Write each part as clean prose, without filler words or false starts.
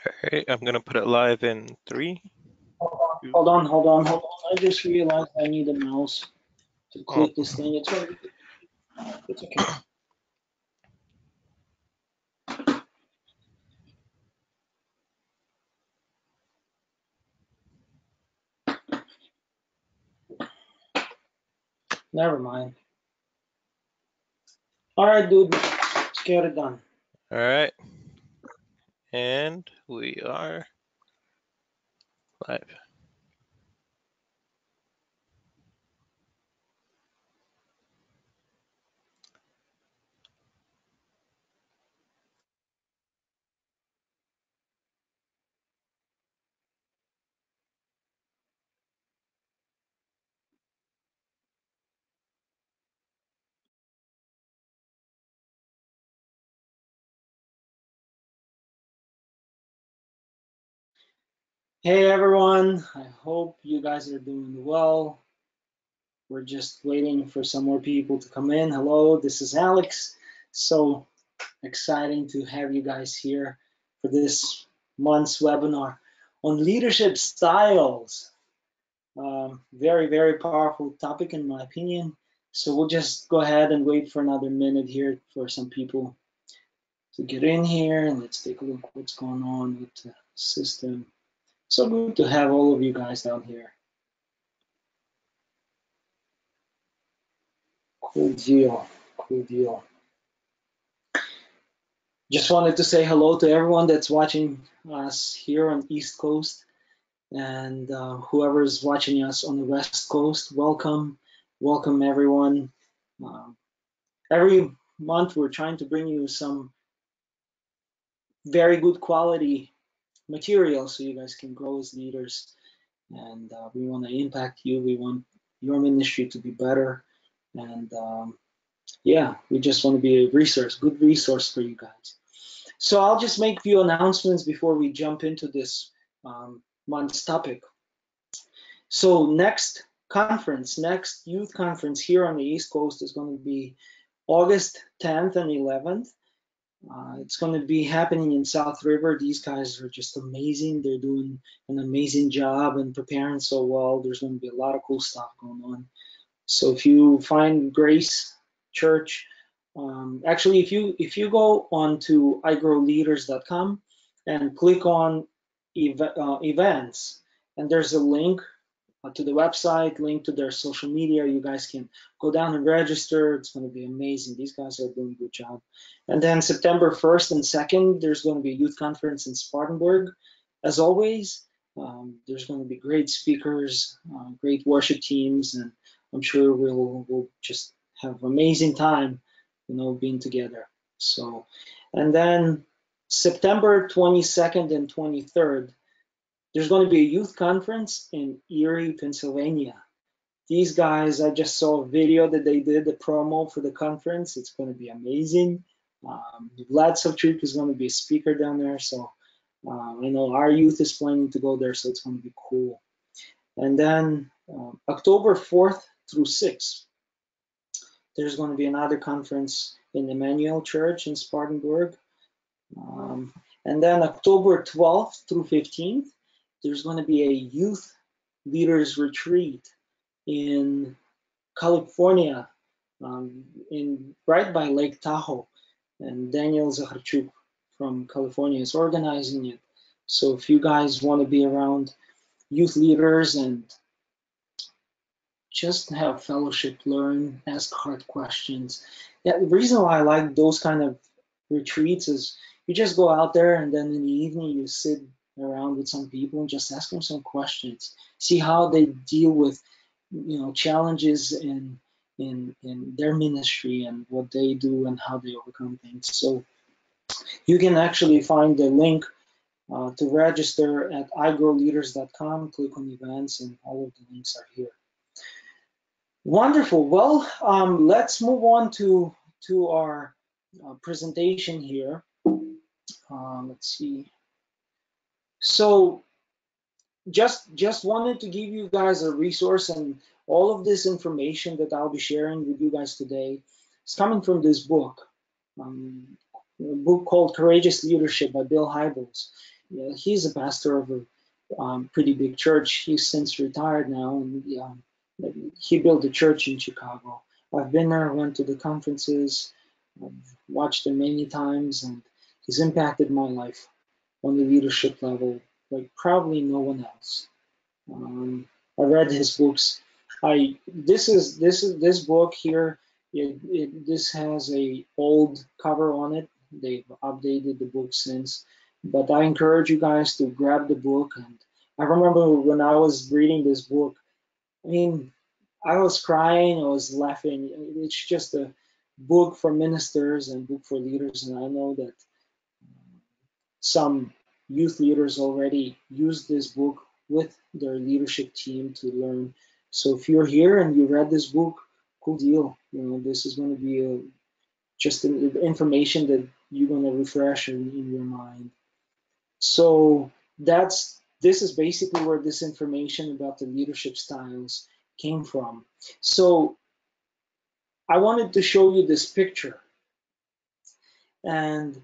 right, I'm gonna put it live in 3. Hold on. I just realized I need a mouse to click this thing. It's okay. Never mind. All right, dude. Let's get it done. All right, and we are live. Hey, everyone. I hope you guys are doing well. We're just waiting for some more people to come in. Hello, this is Alex. So exciting to have you guys here for this month's webinar on leadership styles. Very, very powerful topic in my opinion. So we'll just go ahead and wait for another minute here for some people to get in here, and let's take a look what's going on with the system. So good to have all of you guys down here. Cool deal. Just wanted to say hello to everyone that's watching us here on East Coast, and whoever's watching us on the West Coast, welcome everyone. Every month we're trying to bring you some very good quality material so you guys can grow as leaders, and we want to impact you. We want your ministry to be better, and yeah, we just want to be a good resource for you guys. So I'll just make a few announcements before we jump into this month's topic. So next youth conference here on the East Coast is going to be August 10th and 11th. It's going to be happening in South River. These guys are just amazing. They're doing an amazing job and preparing so well. There's going to be a lot of cool stuff going on. So if you find Grace Church, actually, if you go on to iGrowLeaders.com and click on events, and there's a link to the website, link to their social media. You guys can go down and register. It's going to be amazing. These guys are doing a good job. And then September 1st and 2nd, there's going to be a youth conference in Spartanburg. As always, there's going to be great speakers, great worship teams, and I'm sure we'll just have amazing time, being together. So, and then September 22nd and 23rd, there's going to be a youth conference in Erie, Pennsylvania. These guys, I just saw a video that they did, the promo for the conference. It's going to be amazing. Vlad Savchuk is going to be a speaker down there. So I know our youth is planning to go there, so it's going to be cool. And then October 4th through 6th, there's going to be another conference in Emmanuel Church in Spartanburg. And then October 12th through 15th, there's going to be a youth leaders retreat in California, right by Lake Tahoe, and Daniel Zacharchuk from California is organizing it. So if you guys want to be around youth leaders and just have fellowship, learn, ask hard questions. Yeah, the reason why I like those kind of retreats is you just go out there, and then in the evening you sit around with some people and just ask them some questions, see how they deal with challenges in their ministry and what they do and how they overcome things. So you can actually find the link to register at iGrowLeaders.com. Click on events, and all of the links are here. Wonderful. Well, let's move on to our presentation here. Let's see. So just wanted to give you guys a resource, and all of this information that I'll be sharing with you guys today is coming from this book, a book called Courageous Leadership by Bill Hybels. Yeah, he's a pastor of a pretty big church. He's since retired now, and he built a church in Chicago. I've been there, went to the conferences, I've watched him many times, and he's impacted my life on the leadership level like probably no one else. I read his books. I this book here. This has a old cover on it. They've updated the book since, but I encourage you guys to grab the book. And I remember when I was reading this book. I mean, I was crying. I was laughing. It's just a book for ministers and book for leaders, and I know that some youth leaders already use this book with their leadership team to learn. So if you're here and you read this book, cool deal. This is going to be just information that you're going to refresh in your mind. So this is basically where this information about the leadership styles came from. So I wanted to show you this picture. And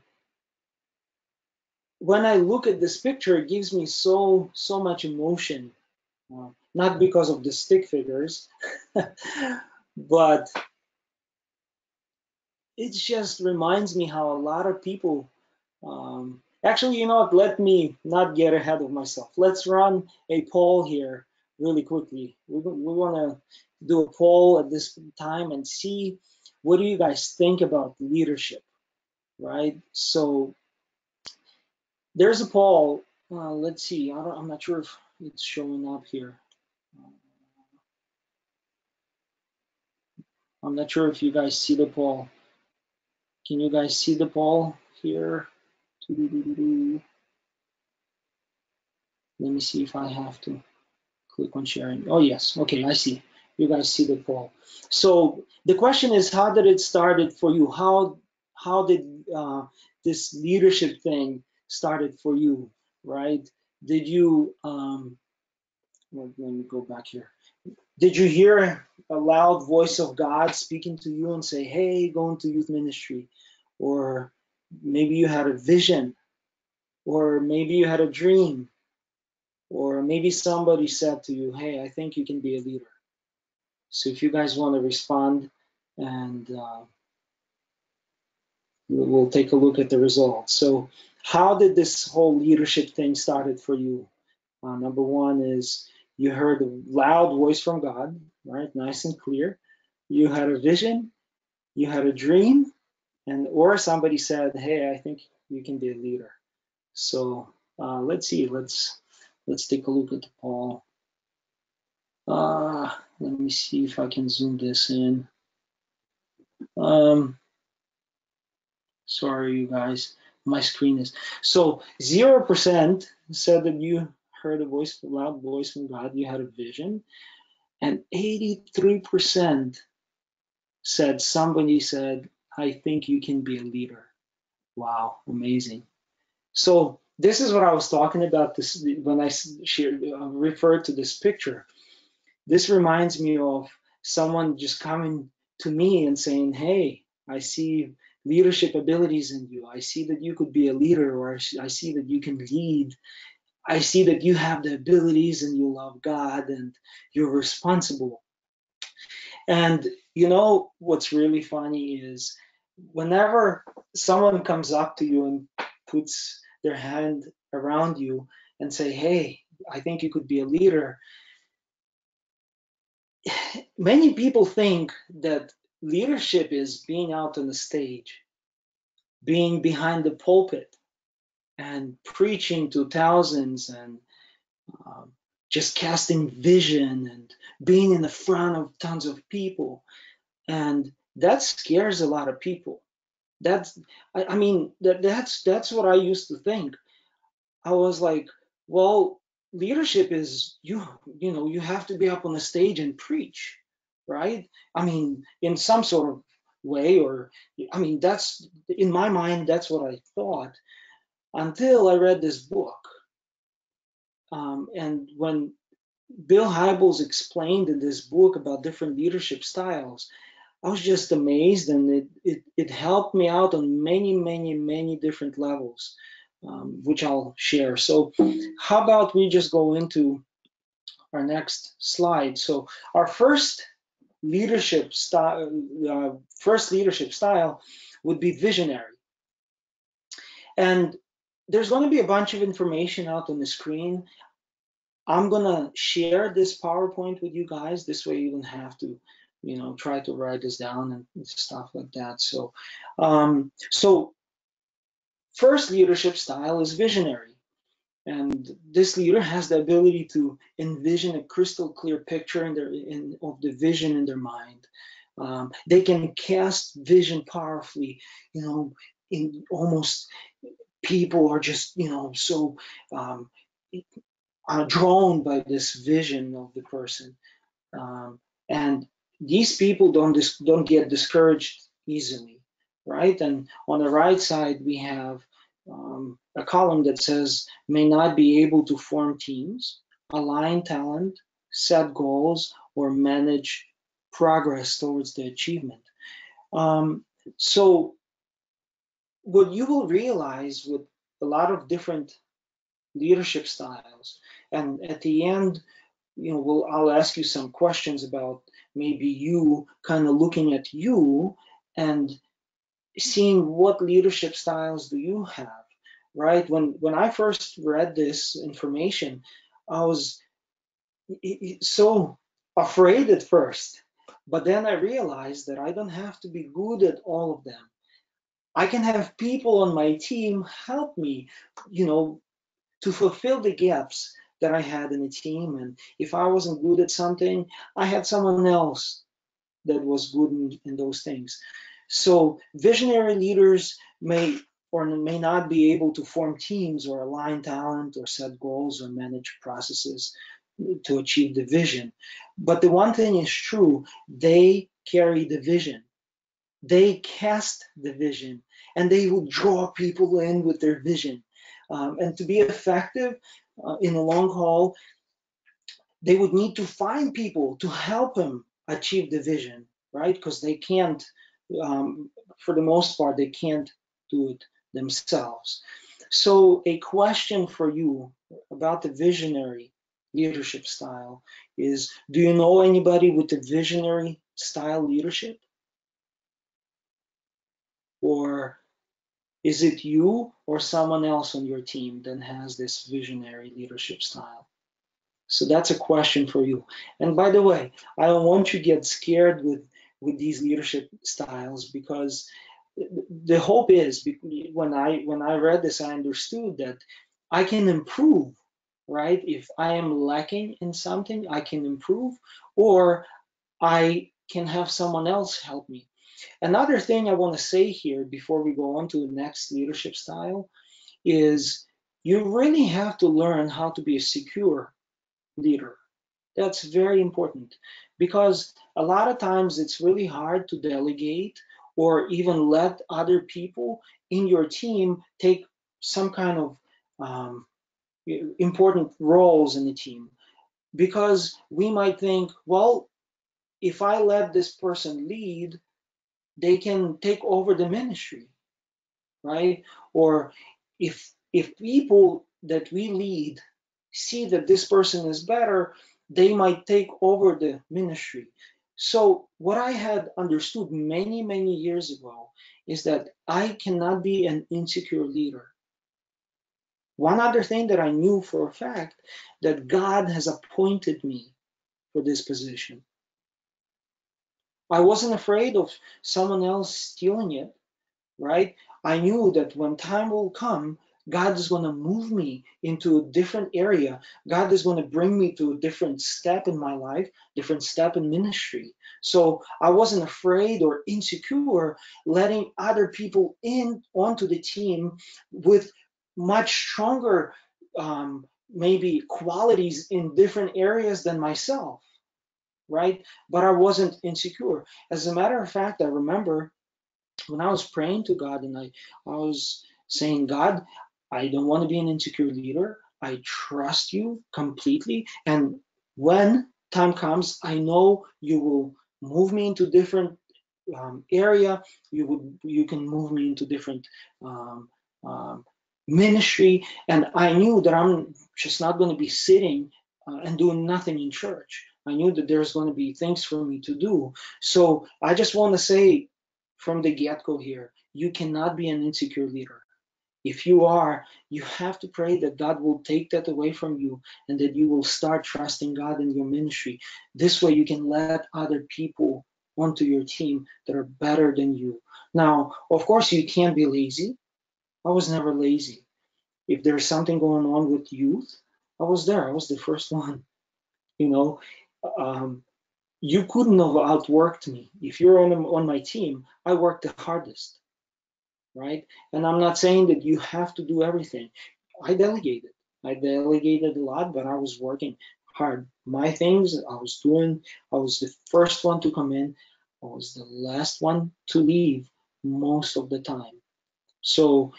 when I look at this picture, it gives me so much emotion. Not because of the stick figures, but it just reminds me how a lot of people. Actually, you know what? Let me not get ahead of myself. Let's run a poll here really quickly. We want to do a poll at this time and see what do you guys think about leadership, right? So there's a poll. Let's see. I'm not sure if it's showing up here. I'm not sure if you guys see the poll. Can you guys see the poll here? Let me see if I have to click on sharing. Oh, yes. Okay, I see. You guys see the poll. So the question is, how did it started for you? How did this leadership thing started for you, right? Did you, let me go back here. Did you hear a loud voice of God speaking to you and say, hey, go into youth ministry? Or maybe you had a vision, or maybe you had a dream, or maybe somebody said to you, hey, I think you can be a leader. So if you guys want to respond, and we'll take a look at the results. So how did this whole leadership thing started for you? Number one is you heard a loud voice from God, right? Nice and clear. You had a vision, you had a dream, and or somebody said, hey, I think you can be a leader. So let's see. Let's take a look at the poll. Let me see if I can zoom this in. Sorry, you guys, my screen is so 0% said that you heard a voice, a loud voice from God. You had a vision, and 83% said somebody said, "I think you can be a leader." Wow, amazing. So this is what I was talking about. This when I referred to this picture. This reminds me of someone just coming to me and saying, hey, I see leadership abilities in you. I see that you could be a leader, or I see that you can lead. I see that you have the abilities and you love God and you're responsible. And you know what's really funny is whenever someone comes up to you and puts their hand around you and say, hey, I think you could be a leader, many people think that leadership is being out on the stage, being behind the pulpit, and preaching to thousands, and um, just casting vision and being in the front of tons of people. And that scares a lot of people. That's, I mean, that's what I used to think. I was like, well, leadership is you have to be up on the stage and preach, right? I mean, in some sort of way, or I mean, that's in my mind, that's what I thought until I read this book. And when Bill Hybels explained in this book about different leadership styles, I was just amazed, and it helped me out on many different levels. which I'll share. So how about we just go into our next slide. So our first leadership style would be visionary. And there's going to be a bunch of information out on the screen. I'm going to share this PowerPoint with you guys. This way you don't have to, try to write this down and stuff like that. So first leadership style is visionary. And this leader has the ability to envision a crystal clear picture of the vision in their mind. They can cast vision powerfully, in almost people are just, so drawn by this vision of the person. And these people don't get discouraged easily, right? And on the right side, we have a column that says may not be able to form teams, align talent, set goals, or manage progress towards the achievement. So what you will realize with a lot of different leadership styles, and at the end, I'll ask you some questions about maybe you kind of looking at you and seeing what leadership styles do you have, right? When I first read this information, I was so afraid at first, but then I realized that I don't have to be good at all of them. I can have people on my team help me, to fulfill the gaps that I had in the team. And if I wasn't good at something, I had someone else that was good in those things. So visionary leaders may or may not be able to form teams or align talent or set goals or manage processes to achieve the vision. But the one thing is true, they carry the vision. They cast the vision and they will draw people in with their vision. And to be effective in the long haul, they would need to find people to help them achieve the vision, right? Because they can't, for the most part, they can't do it themselves. So, a question for you about the visionary leadership style is, do you know anybody with a visionary style leadership? Or is it you or someone else on your team that has this visionary leadership style? So that's a question for you. And by the way, I don't want you to get scared with these leadership styles, because the hope is, when I read this, I understood that I can improve, right? If I am lacking in something, I can improve, or I can have someone else help me. Another thing I want to say here before we go on to the next leadership style is you really have to learn how to be a secure leader. That's very important, because a lot of times it's really hard to delegate or even let other people in your team take some kind of important roles in the team, because we might think, well, if I let this person lead, they can take over the ministry, right? Or if people that we lead see that this person is better, they might take over the ministry. So what I had understood many, many years ago is that I cannot be an insecure leader. One other thing that I knew for a fact, that God has appointed me for this position. I wasn't afraid of someone else stealing it, right? I knew that when time will come, God is going to move me into a different area. God is going to bring me to a different step in my life, different step in ministry. So I wasn't afraid or insecure letting other people in onto the team with much stronger, maybe qualities in different areas than myself, right? But I wasn't insecure. As a matter of fact, I remember when I was praying to God, and I was saying, God, I don't want to be an insecure leader. I trust you completely. And when time comes, I know you will move me into different area. You can move me into different um, um, ministry, and I knew that I'm just not going to be sitting and doing nothing in church. I knew that there's going to be things for me to do. So I just want to say from the get-go here, you cannot be an insecure leader. If you are, you have to pray that God will take that away from you and that you will start trusting God in your ministry. This way you can let other people onto your team that are better than you. Now, of course, you can't be lazy. I was never lazy. If there's something going on with youth, I was there. I was the first one. You know, um, you couldn't have outworked me. If you're on my team, I worked the hardest, right? And I'm not saying that you have to do everything. I delegated. I delegated a lot, but I was working hard. My things I was doing, I was the first one to come in. I was the last one to leave most of the time. So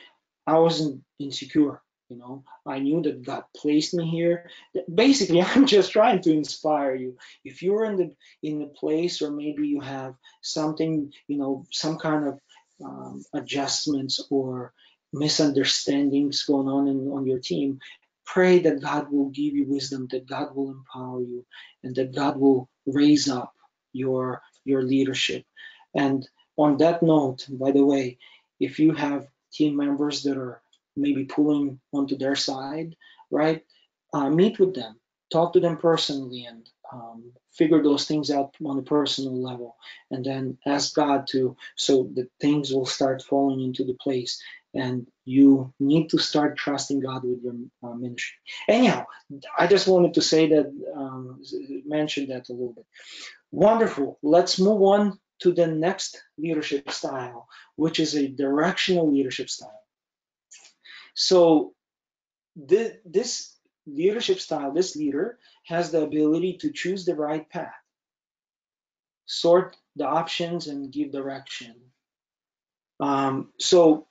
I wasn't insecure, you know. I knew that God placed me here. Basically, I'm just trying to inspire you. If you're in the place, or maybe you have something, you know, some kind of adjustments or misunderstandings going on your team, pray that God will give you wisdom, that God will empower you, and that God will raise up your leadership. And on that note, by the way, if you have team members that are maybe pulling onto their side, right? Meet with them, talk to them personally, and figure those things out on a personal level, and then ask God to, so that things will start falling into the place. And you need to start trusting God with your ministry. Anyhow, I just wanted to say that, mention that a little bit. Wonderful. Let's move on to the next leadership style, which is a directional leadership style. So this leadership style, this leader has the ability to choose the right path, sort the options, and give direction. So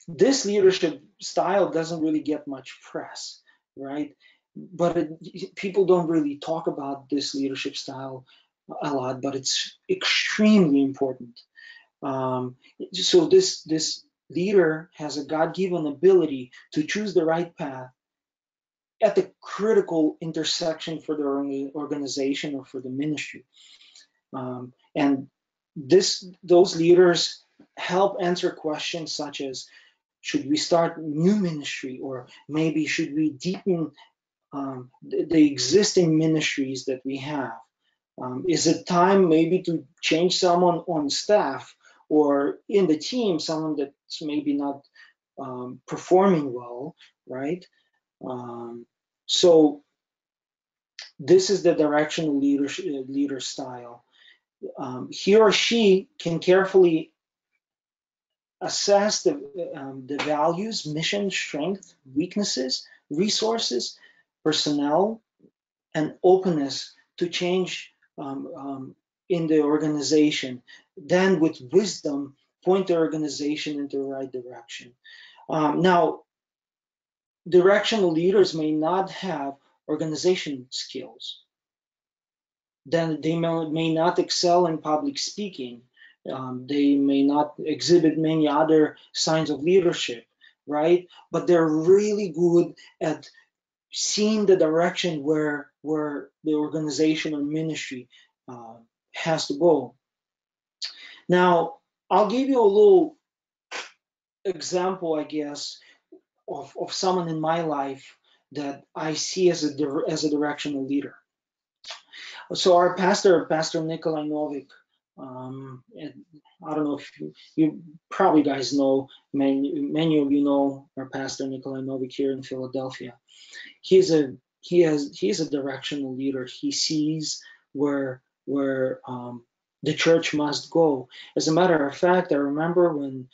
this leadership style doesn't really get much press, right? But people don't really talk about this leadership style a lot, but it's extremely important. So this leader has a God-given ability to choose the right path at the critical intersection for the organization or for the ministry. And those leaders help answer questions such as, should we start new ministry, or maybe should we deepen the existing ministries that we have? Is it time maybe to change someone on staff or in the team, someone that's maybe not performing well, right? Um, so this is the directional leader style. He or she can carefully assess the values, mission, strength, weaknesses, resources, personnel, and openness to change in the organization. Then, with wisdom, point the organization into the right direction. Now, directional leaders may not have organization skills. Then they may not excel in public speaking. They may not exhibit many other signs of leadership, right? But they're really good at seeing the direction where the organization or ministry uh, has to go. Now, I'll give you a little example, I guess, of someone in my life that I see as a directional leader. So our Pastor Nikolai Novik, and I don't know if you probably guys know, many of you know our Pastor Nikolai Novik here in Philadelphia. He's a directional leader. He sees where the church must go. As a matter of fact, I remember when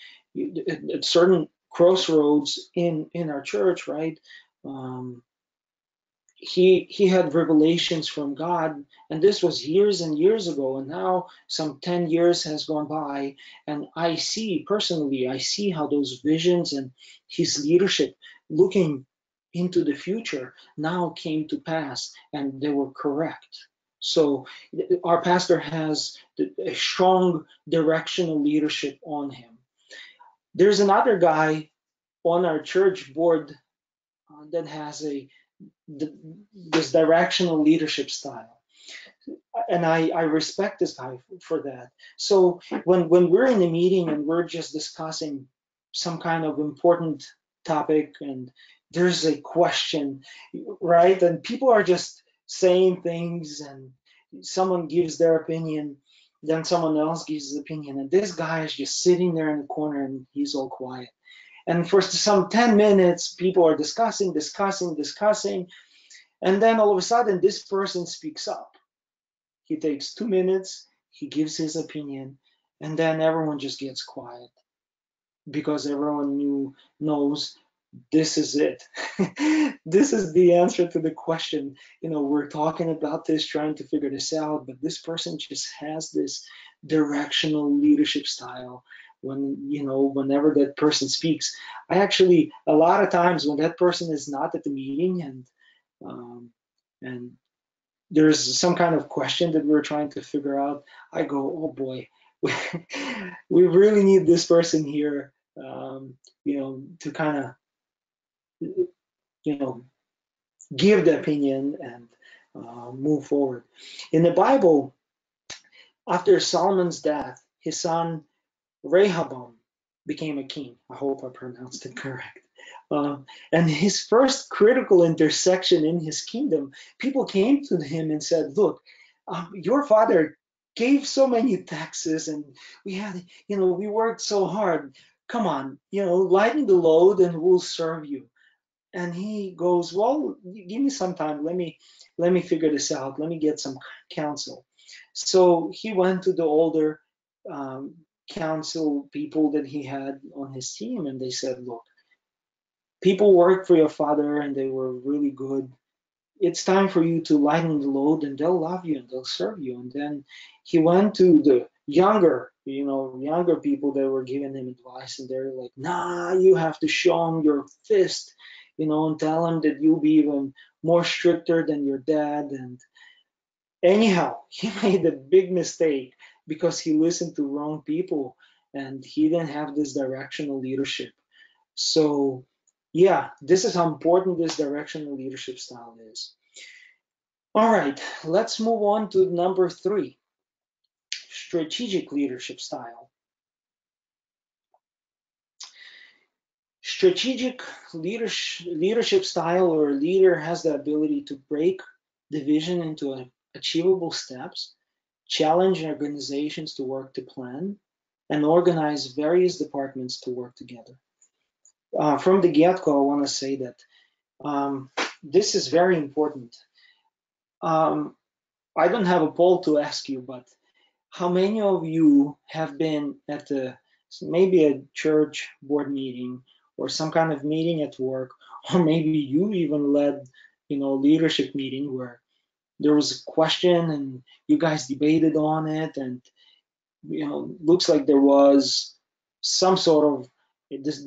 at certain crossroads in our church, right? Um, he had revelations from God, and this was years and years ago, and now some 10 years has gone by, and I see how those visions and his leadership looking into the future now came to pass, and they were correct. So our pastor has a strong directional leadership on him. There's another guy on our church board that has this directional leadership style, and I respect this guy for that. So when we're in a meeting and we're just discussing some kind of important topic, and there's a question, right? And people are just saying things, and someone gives their opinion, then someone else gives his opinion, and this guy is just sitting there in the corner and he's all quiet. And for some 10 minutes, people are discussing, and then all of a sudden, this person speaks up. He takes 2 minutes, he gives his opinion, and then everyone just gets quiet because everyone knows this is it. This is the answer to the question. We're talking about this, trying to figure this out, but this person just has this directional leadership style. Whenever that person speaks, I actually, a lot of times when that person is not at the meeting, and there's some kind of question that we're trying to figure out, I go, oh boy, we really need this person here, to kind of, you know, give the opinion and move forward. In the Bible, after Solomon's death, his son Rehoboam became a king. I hope I pronounced it correct. And his first critical intersection in his kingdom, people came to him and said, "Look, your father gave so many taxes, and we worked so hard. Come on, lighten the load, and we'll serve you." And he goes, "Well, give me some time. Let me figure this out. Let me get some counsel." So he went to the older um, council people that he had on his team, and they said, "Look, people worked for your father, and they were really good. It's time for you to lighten the load, and they'll love you and they'll serve you." And then he went to the younger people that were giving him advice, and they're like, "Nah, you have to show him your fist, and tell him that you'll be even more stricter than your dad." And anyhow, he made a big mistake because he listened to wrong people, and he didn't have this directional leadership. So, yeah, this is how important this directional leadership style is. All right, let's move on to number 3, strategic leadership style. Strategic leadership style, or a leader has the ability to break the vision into achievable steps, challenge organizations to work to plan, and organize various departments to work together. From the get-go, I want to say that this is very important. Um, I don't have a poll to ask you, but how many of you have been at maybe a church board meeting or some kind of meeting at work, or maybe you even led, leadership meeting where there was a question and you guys debated on it, and looks like there was some sort of this,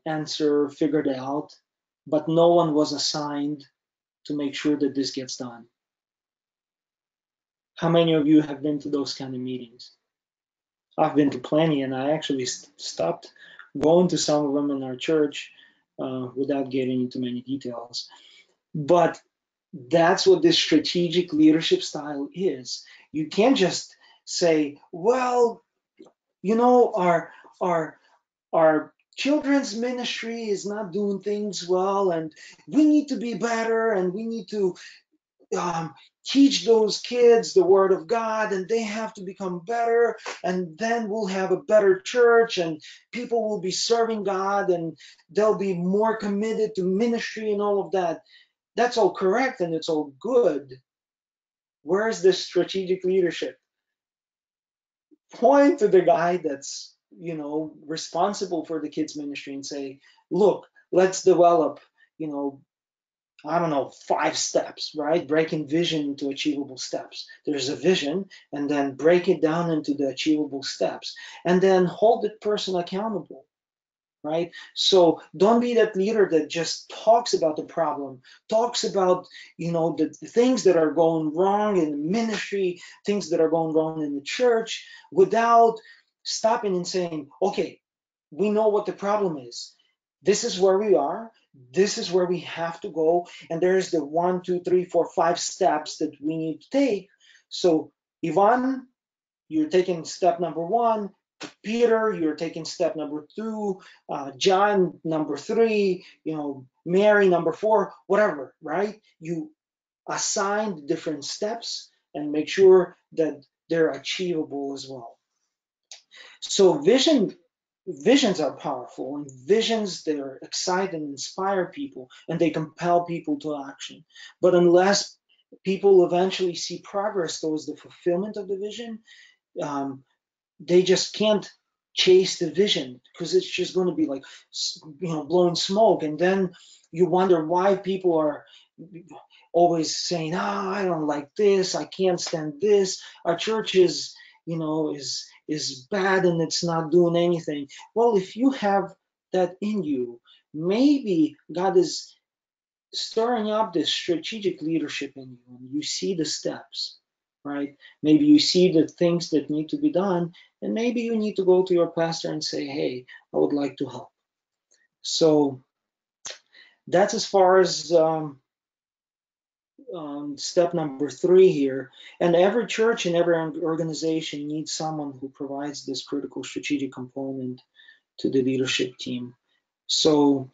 answer figured out, but no one was assigned to make sure that this gets done. How many of you have been to those kind of meetings? I've been to plenty, and I actually stopped going to some of them in our church without getting into many details. But that's what this strategic leadership style is. You can't just say, "Well, our our children's ministry is not doing things well, and we need to be better, and we need to um, teach those kids the word of God, and they have to become better, and then we'll have a better church, and people will be serving God, and they'll be more committed to ministry," and all of that. That's all correct and it's all good. Where's the strategic leadership? Point to the guy that's responsible for the kids ministry and say, "Look, let's develop, you know I don't know, 5 steps, right? Breaking vision into achievable steps. There's a vision, and then break it down into the achievable steps, and then hold that person accountable, right? So don't be that leader that just talks about the problem, talks about, the things that are going wrong in the ministry, things that are going wrong in the church, without stopping and saying, "Okay, we know what the problem is. This is where we are. This is where we have to go. And there's the 1, 2, 3, 4, 5 steps that we need to take. So, Ivan, you're taking step number 1. Peter, you're taking step number 2. John, number 3. Mary, number 4. Whatever, right? You assign different steps and make sure that they're achievable as well. So visions are powerful, and visions, they're excite and inspire people, and they compel people to action. But unless people eventually see progress towards the fulfillment of the vision, um, they just can't chase the vision, because it's just going to be like blowing smoke. And then you wonder why people are always saying, I don't like this, I can't stand this, our church is bad and it's not doing anything. Well, if you have that in you, maybe God is stirring up this strategic leadership in you, and you see the steps, right? Maybe you see the things that need to be done, and maybe you need to go to your pastor and say, hey, I would like to help. So that's as far as step number 3 here. And every church and every organization needs someone who provides this critical strategic component to the leadership team. So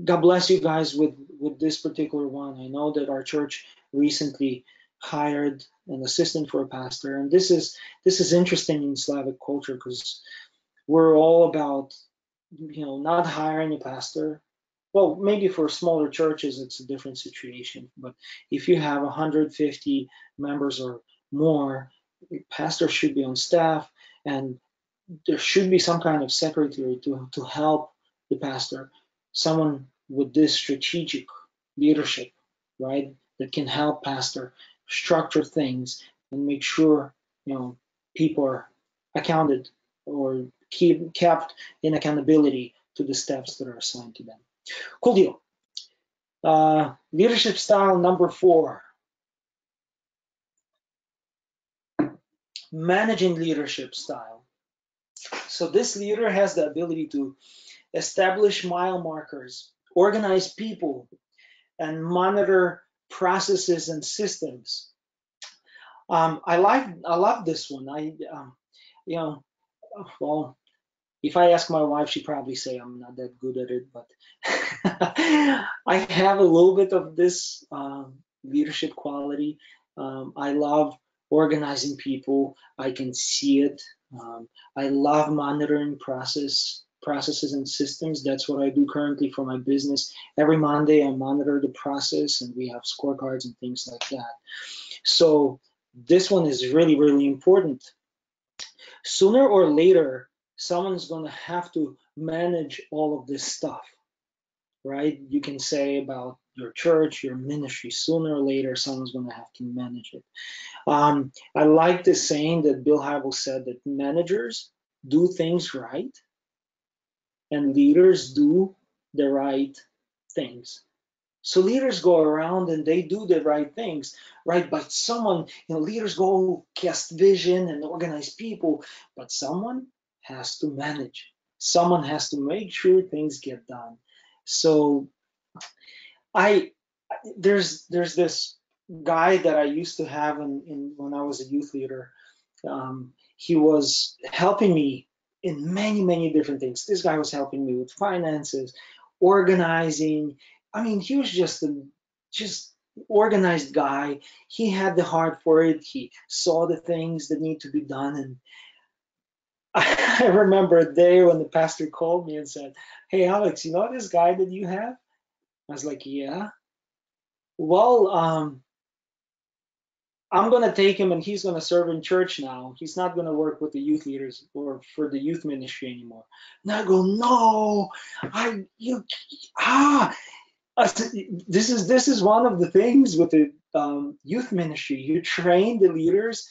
God bless you guys with this particular one. I know that our church recently hired an assistant for a pastor, and this is interesting in Slavic culture, because we're all about not hiring a pastor. Well, maybe for smaller churches it's a different situation, but if you have 150 members or more, pastor should be on staff, and there should be some kind of secretary to help the pastor, someone with this strategic leadership, right, that can help pastor structure things and make sure people are accounted or kept in accountability to the steps that are assigned to them. Cool deal. Leadership style number 4, managing leadership style. So this leader has the ability to establish mile markers, organize people, and monitor processes and systems. I love this one. You know, well, if I ask my wife, she'd probably say I'm not that good at it, but I have a little bit of this leadership quality. I love organizing people. I can see it. I love monitoring processes and systems. That's what I do currently for my business. Every Monday, I monitor the process, and we have scorecards and things like that. So this one is really, really important. Sooner or later, someone's going to have to manage all of this stuff, right? You can say about your church, your ministry, sooner or later, someone's going to have to manage it. I like the saying that Bill Hybels said, that managers do things right and leaders do the right things. So leaders go around and they do the right things, right? But someone, leaders go cast vision and organize people, but someone has to manage. Someone has to make sure things get done. So I there's this guy that I used to have in when I was a youth leader. He was helping me in many, many different things. This guy was helping me with finances, organizing. I mean, he was just organized guy. He had the heart for it. He saw the things that need to be done. And I remember a day when the pastor called me and said, "Hey, Alex, you know this guy that you have?" I was like, "Yeah." Well, I'm going to take him and he's going to serve in church now. He's not going to work with the youth leaders or for the youth ministry anymore. And I go, no, ah, this is one of the things with the youth ministry. You train the leaders,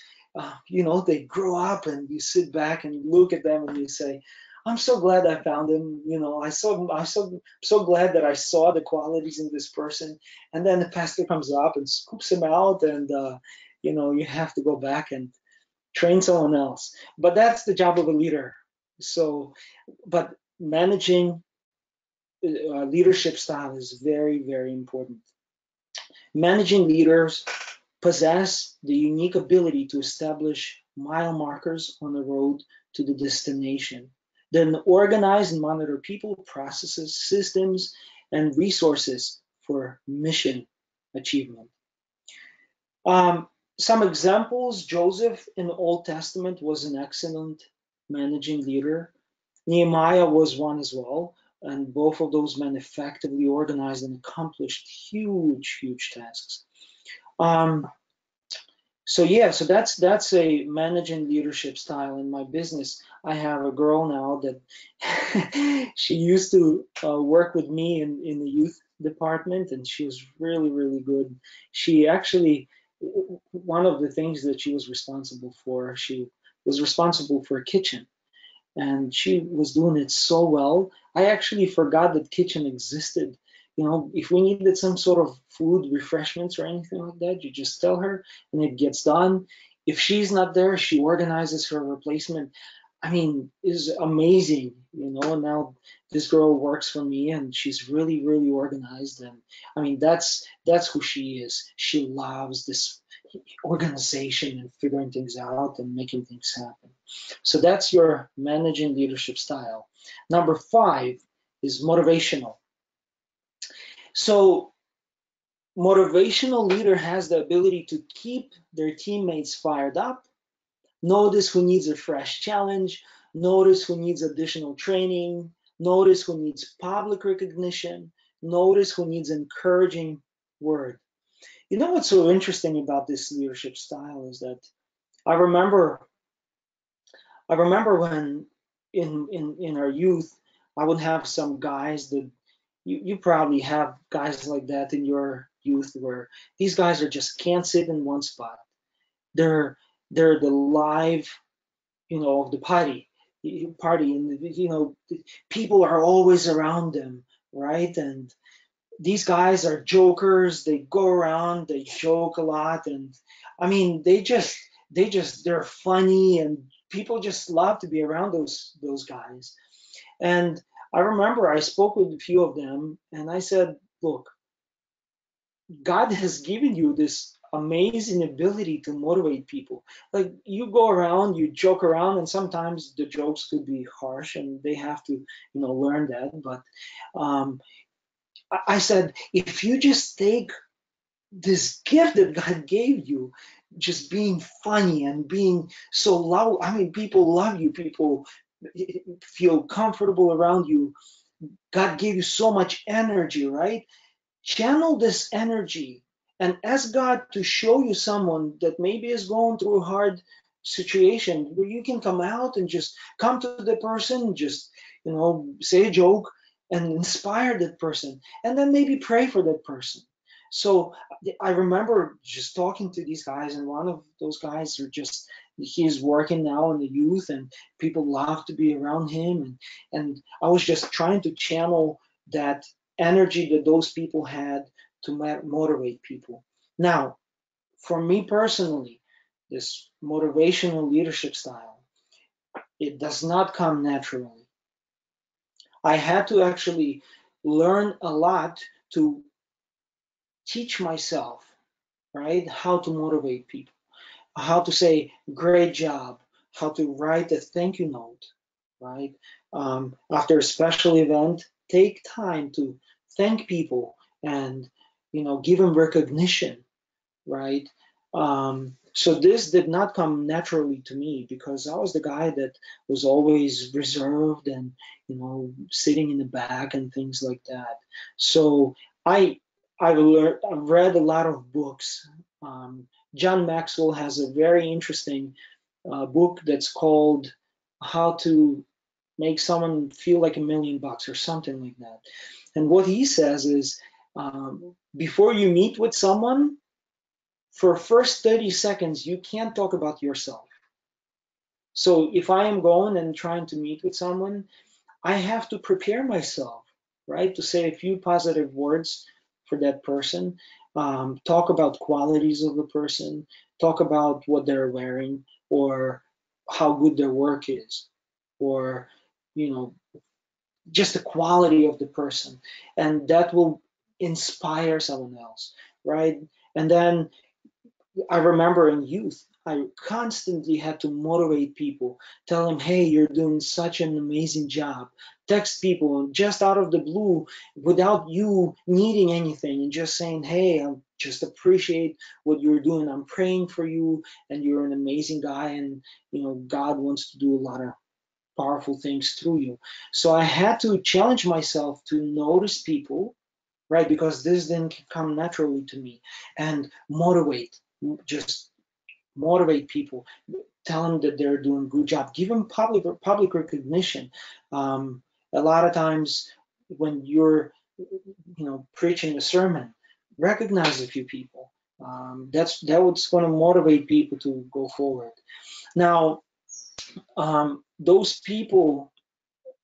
they grow up, and you sit back and you look at them and you say, I'm so glad I found him. I'm so glad that I saw the qualities in this person. And then the pastor comes up and scoops him out, and you have to go back and train someone else. But that's the job of a leader. So, but managing leadership style is very, very important. Managing leaders possess the unique ability to establish mile markers on the road to the destination, then organize and monitor people, processes, systems, and resources for mission achievement. Um, some examples: Joseph in the Old Testament was an excellent managing leader. Nehemiah was one as well, and both of those men effectively organized and accomplished huge, huge tasks. Um, so that's a managing leadership style in my business. I have a girl now that she used to work with me in the youth department, and she was really, really good. She actually, one of the things that she was responsible for, she was responsible for a kitchen, and she was doing it so well. I actually forgot that kitchen existed. You know, if we needed some sort of food, refreshments, or anything like that, you just tell her, and it gets done. If she's not there, she organizes her replacement. I mean, is amazing, you know. Now this girl works for me, and she's really, really organized. And I mean, that's who she is. She loves this organization and figuring things out and making things happen. So that's your managing leadership style. Number 5 is motivational. So motivational leader has the ability to keep their teammates fired up, notice who needs a fresh challenge, notice who needs additional training, notice who needs public recognition, notice who needs encouraging word. You know what's so interesting about this leadership style is that I remember I remember when in our youth, I would have some guys that you probably have guys like that in your youth where these guys are just can't sit in one spot. They're they're the live, you know, of the party, and you know, people are always around them, right? And these guys are jokers. They go around, they joke a lot, and I mean, they're funny, and people just love to be around those guys. And I remember I spoke with a few of them, and I said, "Look, God has given you this amazing ability to motivate people. Like you go around, you joke around, and sometimes the jokes could be harsh, and they have to, you know, learn that. But um, I said, if you just take this gift that God gave you, just being funny and being so loud. I mean, people love you, people feel comfortable around you. God gave you so much energy, right? Channel this energy and ask God to show you someone that maybe is going through a hard situation where you can come out and just come to the person, just, you know, say a joke and inspire that person, and then maybe pray for that person. So I remember just talking to these guys, and one of those guys are just, he's working now in the youth, and people love to be around him, and I was just trying to channel that energy that those people had to motivate people. Now, for me personally, this motivational leadership style, it does not come naturally. I had to actually learn a lot to teach myself, right, how to motivate people, how to say great job, how to write a thank you note, right? After a special event, take time to thank people and, you know, give them recognition, right? So this did not come naturally to me because I was the guy that was always reserved and, you know, sitting in the back and things like that. So I I've read a lot of books. John Maxwell has a very interesting book that's called How to Make Someone Feel Like $1 million or something like that. And what he says is, before you meet with someone, for first 30 seconds, you can't talk about yourself. So if I am going and trying to meet with someone, I have to prepare myself, right, to say a few positive words for that person, talk about qualities of the person, talk about what they're wearing, or how good their work is, or, you know, just the quality of the person, and that will inspire someone else, right? And then I remember in youth, I constantly had to motivate people, tell them, hey, you're doing such an amazing job. Text people just out of the blue without you needing anything and just saying, hey, I just appreciate what you're doing. I'm praying for you and you're an amazing guy. And, God wants to do a lot of powerful things through you. So I had to challenge myself to notice people, right? Because this didn't come naturally to me, and motivate, just motivate people, tell them that they're doing a good job, give them public recognition. A lot of times when you're preaching a sermon, recognize a few people. That what's going to motivate people to go forward. Now, those people,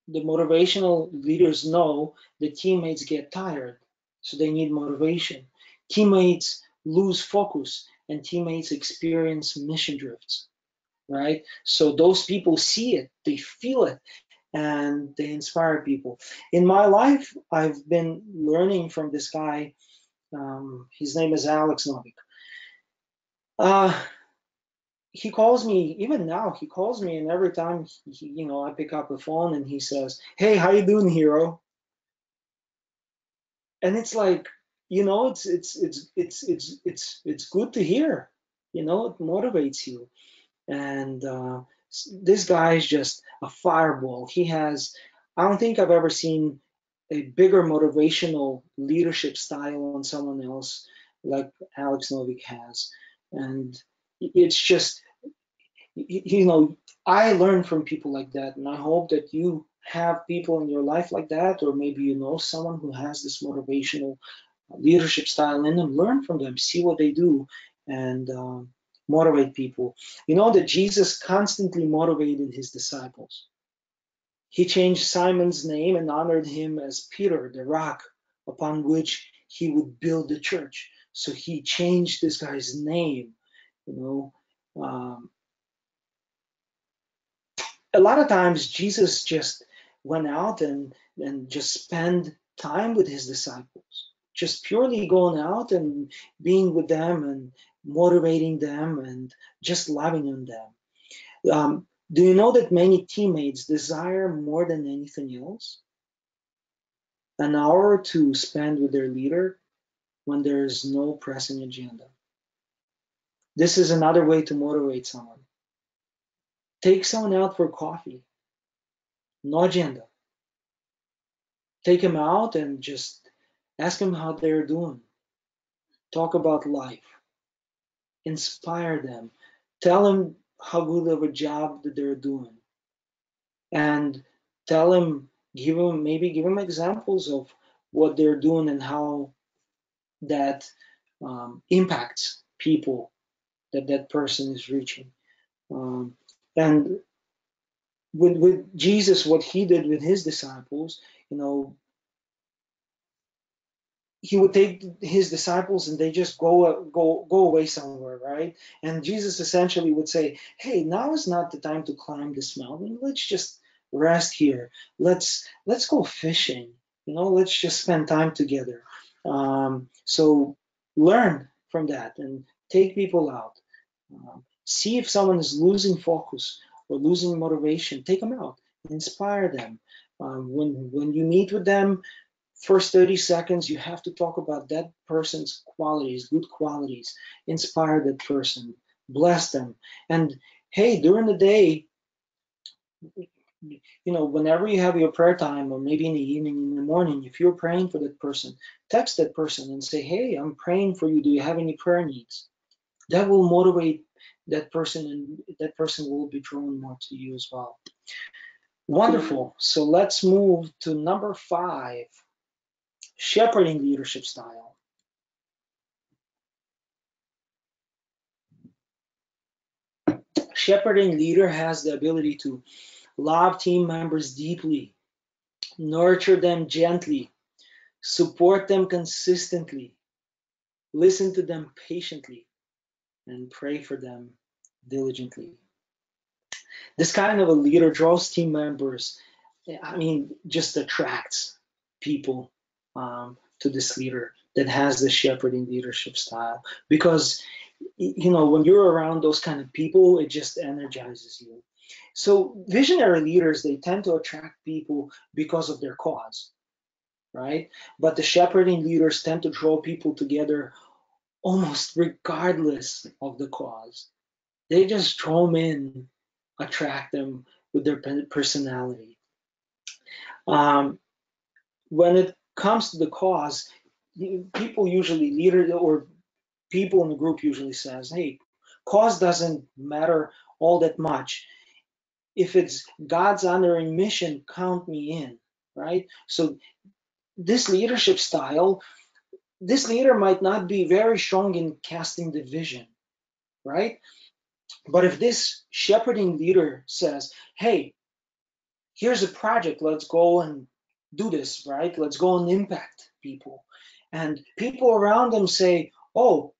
the motivational leaders know that teammates get tired, so they need motivation. Teammates lose focus, and teammates experience mission drifts, right? So those people see it, they feel it, and they inspire people. In my life, I've been learning from this guy. His name is Alex Novik. Uh, he calls me, even now, he calls me, and every time I pick up the phone and he says, "Hey, how you doing, hero?" And it's like, it's good to hear. It motivates you. And this guy is just a fireball. I don't think I've ever seen a bigger motivational leadership style on someone else like Alex Novik has. And it's just, I learn from people like that, and I hope that you have people in your life like that, or maybe you know someone who has this motivational leadership style in them. Learn from them, see what they do, and motivate people. You know that Jesus constantly motivated his disciples. He changed Simon's name and honored him as Peter, the rock upon which he would build the church. So he changed this guy's name. You know, a lot of times Jesus just went out and just spent time with his disciples, just purely going out and being with them and motivating them and just loving on them. Do you know that many teammates desire more than anything else an hour to spend with their leader when there is no pressing agenda? This is another way to motivate someone. Take someone out for coffee, no agenda. Take them out and just ask them how they're doing. Talk about life. Inspire them. Tell them how good of a job that they're doing. And tell them, give them examples of what they're doing and how that impacts people that person is reaching. And with Jesus, what he did with his disciples, you know, he would take his disciples and they just go away somewhere, right? And Jesus essentially would say, hey, now is not the time to climb this mountain. Let's just rest here. Let's go fishing. Let's just spend time together. So learn from that and take people out. See if someone is losing focus or losing motivation. Take them out, inspire them. When you meet with them, first 30 seconds, you have to talk about that person's qualities, good qualities, inspire that person, bless them. And hey, during the day, whenever you have your prayer time, or maybe in the evening, in the morning, if you're praying for that person, text that person and say, hey, I'm praying for you. Do you have any prayer needs? That will motivate that person, and that person will be drawn more to you as well. Wonderful. So let's move to number 5, shepherding leadership style. Shepherding leader has the ability to love team members deeply, nurture them gently, support them consistently, listen to them patiently, and pray for them diligently. This kind of a leader draws team members I mean, just attracts people to this leader that has the shepherding leadership style. Because, when you're around those kind of people, it just energizes you. So visionary leaders, they tend to attract people because of their cause, right? But the shepherding leaders tend to draw people together almost regardless of the cause. They just draw them in, attract them with their personality. Um, when it comes to the cause, people usually, leader or people in the group usually says, hey, cause doesn't matter all that much. If it's God's honoring mission, count me in, right? So this leadership style, this leader might not be very strong in casting the vision, right? But if this shepherding leader says, hey, here's a project, let's go and do this, right? Let's go and impact people. And people around them say, oh,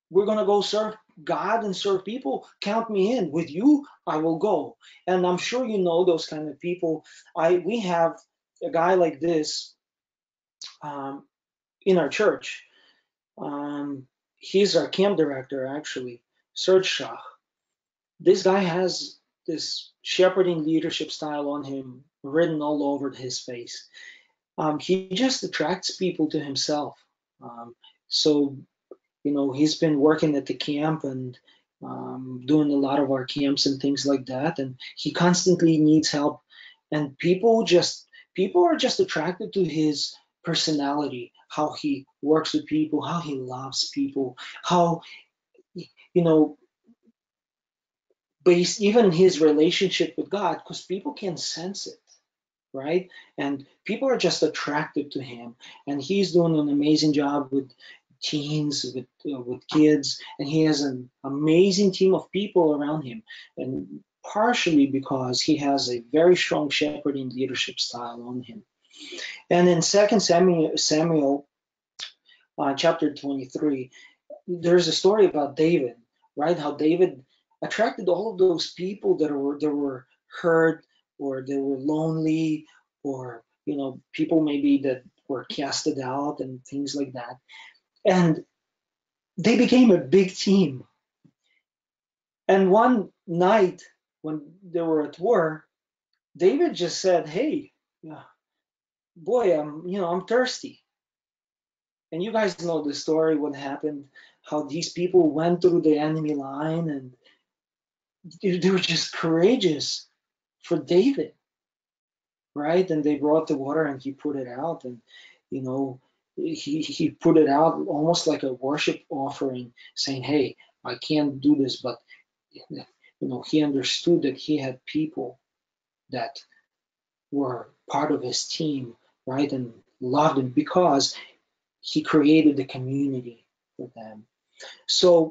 we're going to go serve God and serve people. Count me in. With you, I will go. And I'm sure you know those kind of people. We have a guy like this um, in our church. Um, he's our camp director, actually, Serge Shah. This guy has this shepherding leadership style on him written all over his face. He just attracts people to himself. Um, so he's been working at the camp and doing a lot of our camps and things like that, and he constantly needs help. And people are just attracted to his personality, how he works with people, how he loves people, how you know based even his relationship with God, because people can sense it, right? And people are just attracted to him, and he's doing an amazing job with teens, with kids, and he has an amazing team of people around him, and partially because he has a very strong shepherding leadership style on him. And in Second Samuel chapter 23, there's a story about David, right? How David attracted all of those people that were hurt, or they were lonely, or people maybe that were casted out and things like that. And they became a big team. And one night when they were at war, David just said, "Hey, yeah, boy, I'm thirsty." And you guys know the story, what happened, how these people went through the enemy line, and they were just courageous for David, right? And they brought the water and he put it out, and you know he put it out almost like a worship offering, saying, "Hey, I can't do this," but he understood that he had people that were part of his team, right, and loved him because he created the community for them. So,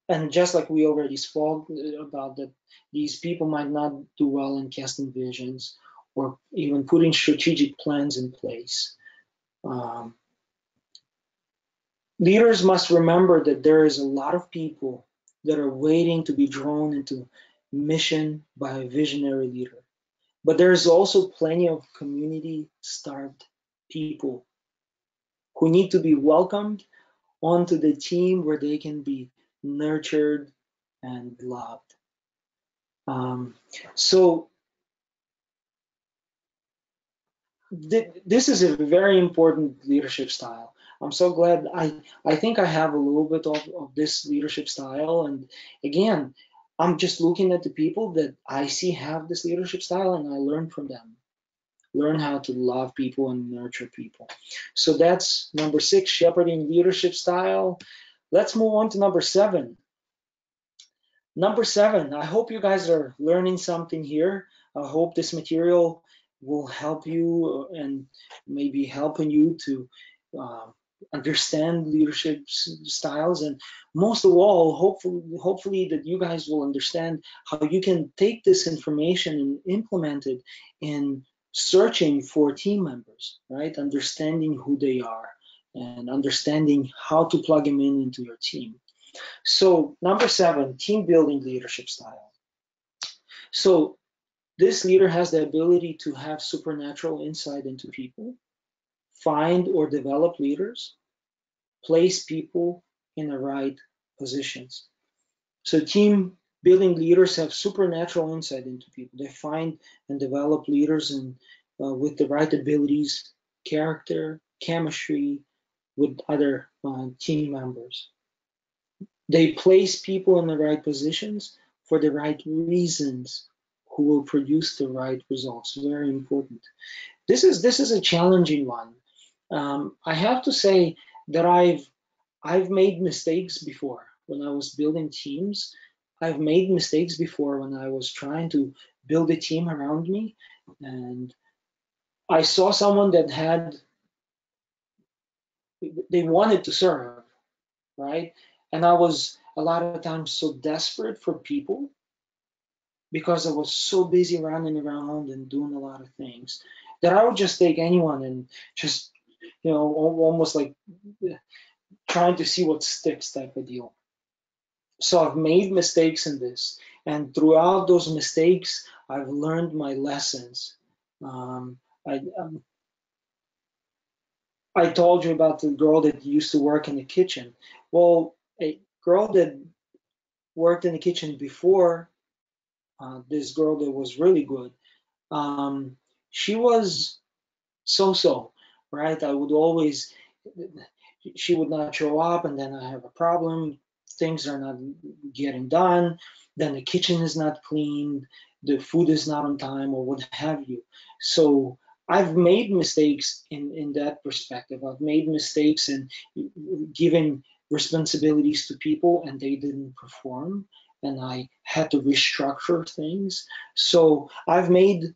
and just like we already spoke about that, these people might not do well in casting visions or even putting strategic plans in place. Um, Leaders must remember that there is a lot of people that are waiting to be drawn into mission by a visionary leader. But there's also plenty of community starved people who need to be welcomed onto the team where they can be nurtured and loved. Um, so this is a very important leadership style. I'm so glad I think I have a little bit of this leadership style. And again, I'm just looking at the people that I see have this leadership style and I learn from them. Learn how to love people and nurture people. So that's number 6, shepherding leadership style. Let's move on to number 7. Number 7, I hope you guys are learning something here. I hope this material will help you and maybe helping you to uh, understand leadership styles, and most of all, hopefully that you guys will understand how you can take this information and implement it in searching for team members, right? Understanding who they are and understanding how to plug them in into your team. So number 7, team building leadership style. So This leader has the ability to have supernatural insight into people, find or develop leaders, place people in the right positions. So team building leaders have supernatural insight into people. They find and develop leaders with the right abilities, character, chemistry with other team members. They place people in the right positions for the right reasons who will produce the right results. Very important. This is a challenging one. I have to say that I've made mistakes before when I was building teams. I've made mistakes before when I was trying to build a team around me, and I saw someone that they wanted to serve, right? And I was a lot of times so desperate for people because I was so busy running around and doing a lot of things that I would just take anyone and just, almost like trying to see what sticks type of deal. So I've made mistakes in this, and throughout those mistakes, I've learned my lessons. Um, I told you about the girl that used to work in the kitchen. Well, a girl that worked in the kitchen before this girl that was really good, um, she was so-so, right? I would always, she would not show up, and then I have a problem. Things are not getting done. Then the kitchen is not clean. The food is not on time, or what have you. So I've made mistakes in that perspective. I've made mistakes in giving responsibilities to people, and they didn't perform, and I had to restructure things. So I've made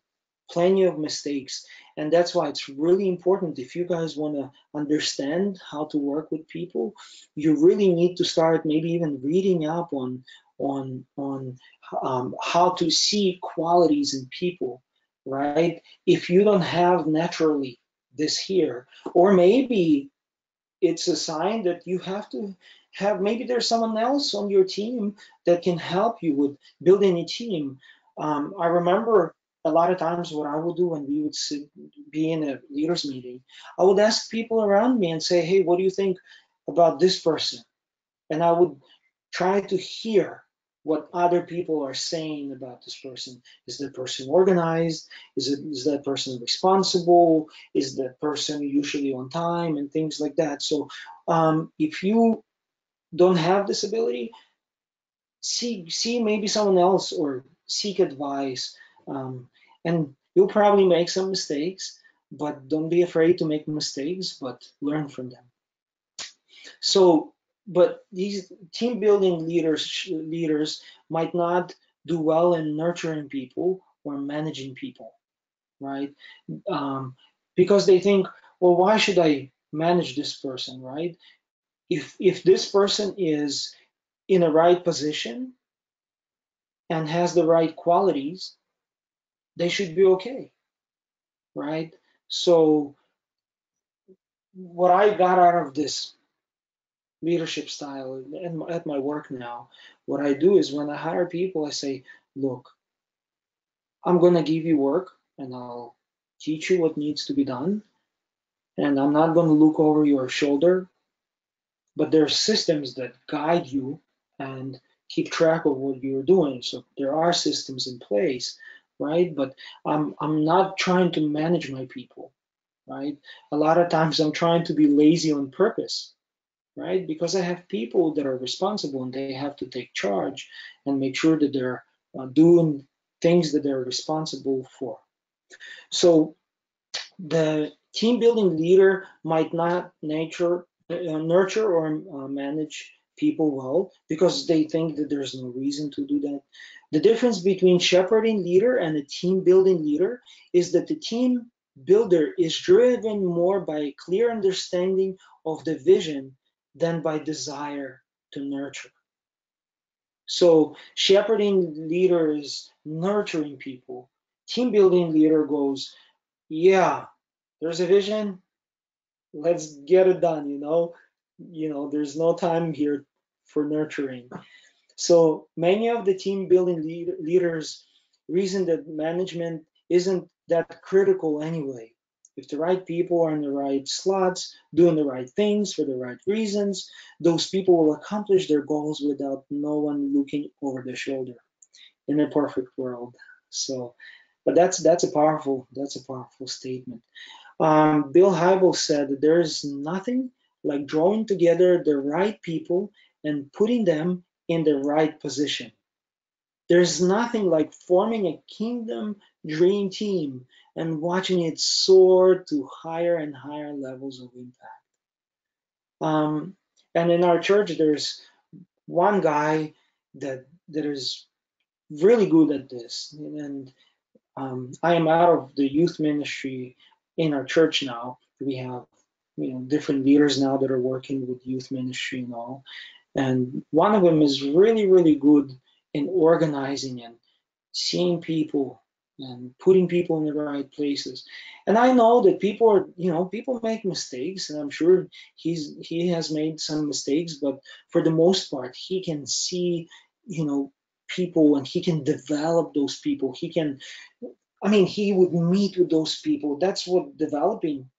plenty of mistakes, and that's why it's really important. If you guys want to understand how to work with people, you really need to start maybe even reading up on how to see qualities in people, right? If you don't have naturally this here, or maybe it's a sign that you have to have, maybe there's someone else on your team that can help you with building a team. I remember a lot of times what I would do when we would be in a leaders meeting, I would ask people around me and say, hey, what do you think about this person? And I would try to hear what other people are saying about this person. Is that person organized? Is that person responsible? Is that person usually on time and things like that? So if you don't have this ability, see maybe someone else or seek advice. And you'll probably make some mistakes, but don't be afraid to make mistakes, but learn from them. So, but these team building leaders might not do well in nurturing people or managing people, right? Um, because they think, well, why should I manage this person, right? If this person is in a right position and has the right qualities, they should be okay, right? So, what I got out of this leadership style at my work now, what I do is when I hire people, I say, look, I'm going to give you work and I'll teach you what needs to be done. And I'm not going to look over your shoulder, but there are systems that guide you and keep track of what you're doing. So there are systems in place, right? But I'm not trying to manage my people, right? A lot of times I'm trying to be lazy on purpose, right? Because I have people that are responsible and they have to take charge and make sure that they're doing things that they're responsible for. So the team building leader might not nurture or manage people well because they think that there's no reason to do that. The difference between shepherding leader and a team building leader is that the team builder is driven more by a clear understanding of the vision than by desire to nurture. So shepherding leader is nurturing people. Team building leader goes, yeah, there's a vision, let's get it done, there's no time here for nurturing. So many of the team building leaders reason that management isn't that critical anyway. If the right people are in the right slots, doing the right things for the right reasons, those people will accomplish their goals without no one looking over their shoulder in a perfect world. So, but that's a powerful statement. Bill Hybels said that there is nothing like drawing together the right people and putting them in the right position. There's nothing like forming a kingdom dream team and watching it soar to higher and higher levels of impact. Um, and in our church, there's one guy that is really good at this, and I am out of the youth ministry in our church now. We have different leaders now that are working with youth ministry and all. And one of them is really, really good in organizing and seeing people and putting people in the right places. And I know that people make mistakes, and I'm sure he has made some mistakes, but for the most part, he can see, you know, people, and he can develop those people. He would meet with those people. That's what developing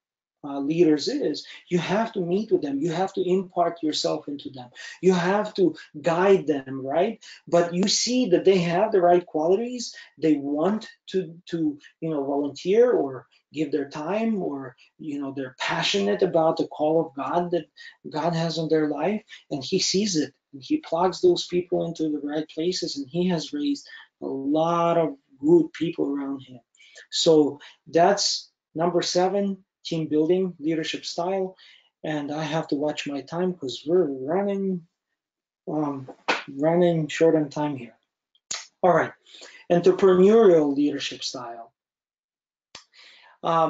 leaders is. You have to meet with them. You have to impart yourself into them. You have to guide them, right? But you see that they have the right qualities. They want to volunteer or give their time, or they're passionate about the call of God that God has on their life, and He sees it. And He plugs those people into the right places, and He has raised a lot of good people around Him. So that's number 7, team building, leadership style. And I have to watch my time because we're um, running short on time here. All right, entrepreneurial leadership style.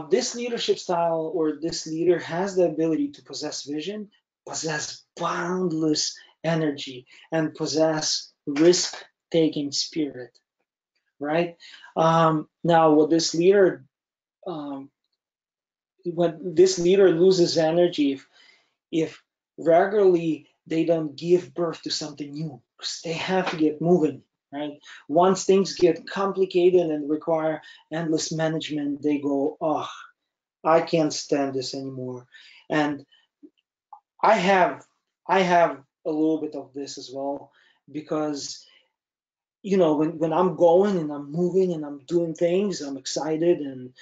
This leadership style, or this leader, has the ability to possess vision, possess boundless energy, and possess risk-taking spirit. Right? Now, um, when this leader loses energy, if regularly they don't give birth to something new, because they have to get moving, right? Once things get complicated and require endless management, they go, oh, I can't stand this anymore. And I have I have a little bit of this as well, because when I'm going and I'm moving and I'm doing things, I'm excited. And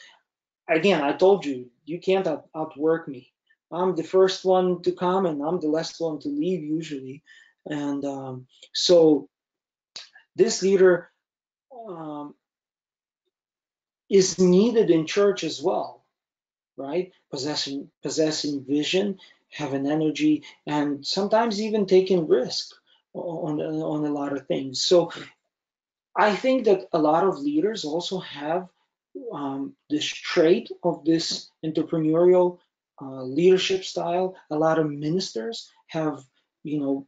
again, I told you, you can't outwork me. I'm the first one to come and I'm the last one to leave usually. And so this leader um, is needed in church as well, right? Possessing vision, having energy, and sometimes even taking risk on a lot of things. So I think that a lot of leaders also have this trait of this entrepreneurial leadership style. A lot of ministers have, you know,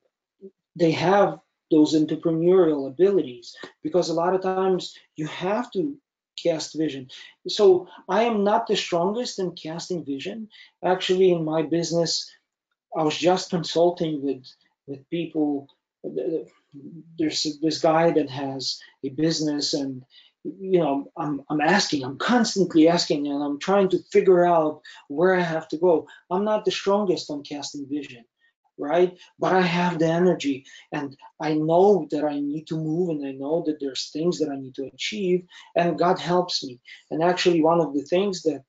they have those entrepreneurial abilities, because a lot of times you have to cast vision. So I am not the strongest in casting vision. Actually, in my business, I was just consulting with people. There's this guy that has a business, and I'm constantly asking, and I'm trying to figure out where I have to go. I'm not the strongest on casting vision, right? But I have the energy, and I know that I need to move, and I know that there's things that I need to achieve, and God helps me. And actually, one of the things that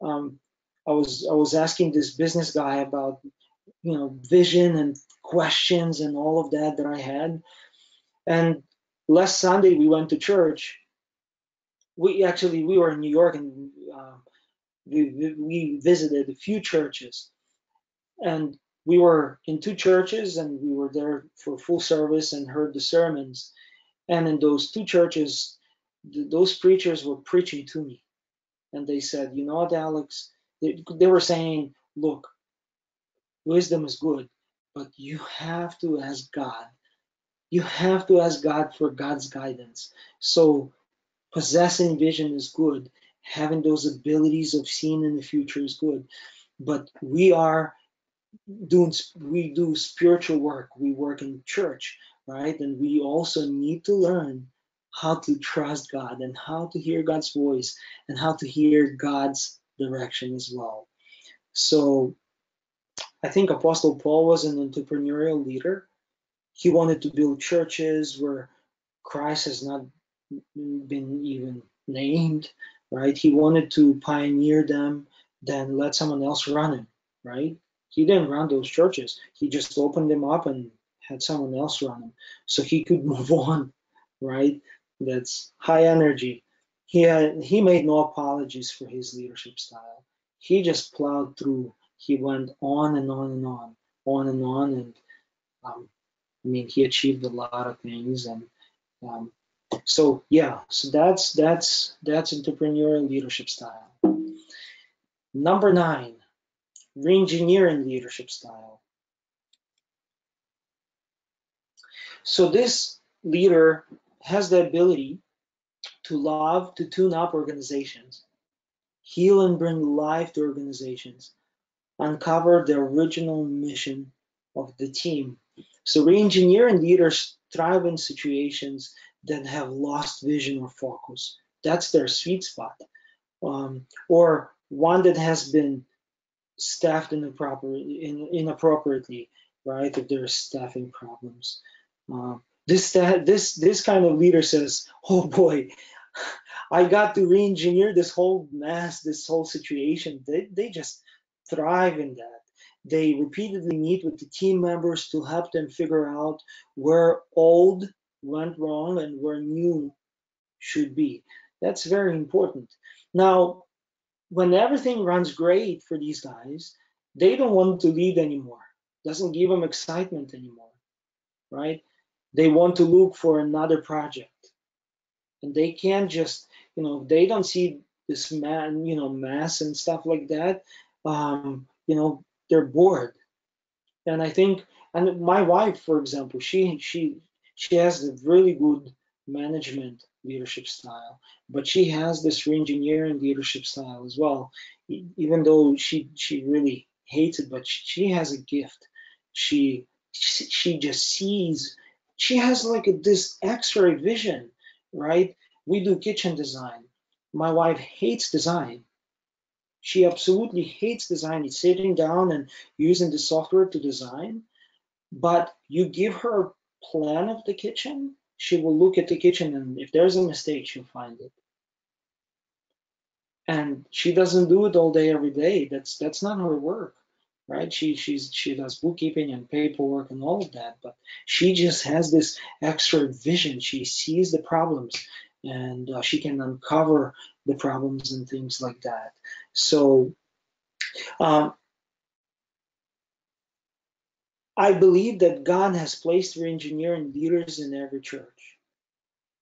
um, I was asking this business guy about, vision and questions and all of that I had. And last Sunday we went to church. We were in New York, and we visited a few churches, and we were in 2 churches, and we were there for full service and heard the sermons. And in those 2 churches, those preachers were preaching to me, and they said, you know what, Alex, they were saying, look, wisdom is good, but you have to ask God. You have to ask God for God's guidance. So possessing vision is good. Having those abilities of seeing in the future is good. But we do spiritual work. We work in church, right? And we also need to learn how to trust God and how to hear God's voice and how to hear God's direction as well. So I think Apostle Paul was an entrepreneurial leader. He wanted to build churches where Christ has not been even named, right? He wanted to pioneer them, then let someone else run it, right? He didn't run those churches. He just opened them up and had someone else run them so he could move on, right? That's high energy. He made no apologies for his leadership style. He just plowed through. He went on and on and on and on, and I mean, he achieved a lot of things, and um, so yeah, so that's entrepreneurial leadership style. Number 9, reengineering leadership style. So this leader has the ability to love to tune up organizations, heal and bring life to organizations, uncover the original mission of the team. So reengineering leaders thrive in situations that have lost vision or focus. That's their sweet spot. Or one that has been staffed inappropriately, right? If there's staffing problems. This kind of leader says, "Oh boy, I got to re-engineer this whole mess, this whole situation." They just thrive in that. They repeatedly meet with the team members to help them figure out where old went wrong and where new should be. That's very important. Now, when everything runs great for these guys, they don't want to lead anymore. Doesn't give them excitement anymore, right? They want to look for another project, and they can't just, they don't see this mass and stuff like that. They're bored. And I think, and my wife, for example, she has a really good management leadership style, but she has this reengineering leadership style as well. Even though she really hates it, but she has a gift. She just sees. She has like this X-ray vision, right? We do kitchen design. My wife hates design. She absolutely hates design. It's sitting down and using the software to design. But you give her a plan of the kitchen, she will look at the kitchen, and if there's a mistake, she'll find it. And she doesn't do it all day, every day. That's not her work, right? She does bookkeeping and paperwork and all of that, but she just has this extra vision. She sees the problems, and she can uncover the problems and things like that. So um, I believe that God has placed engineering leaders in every church.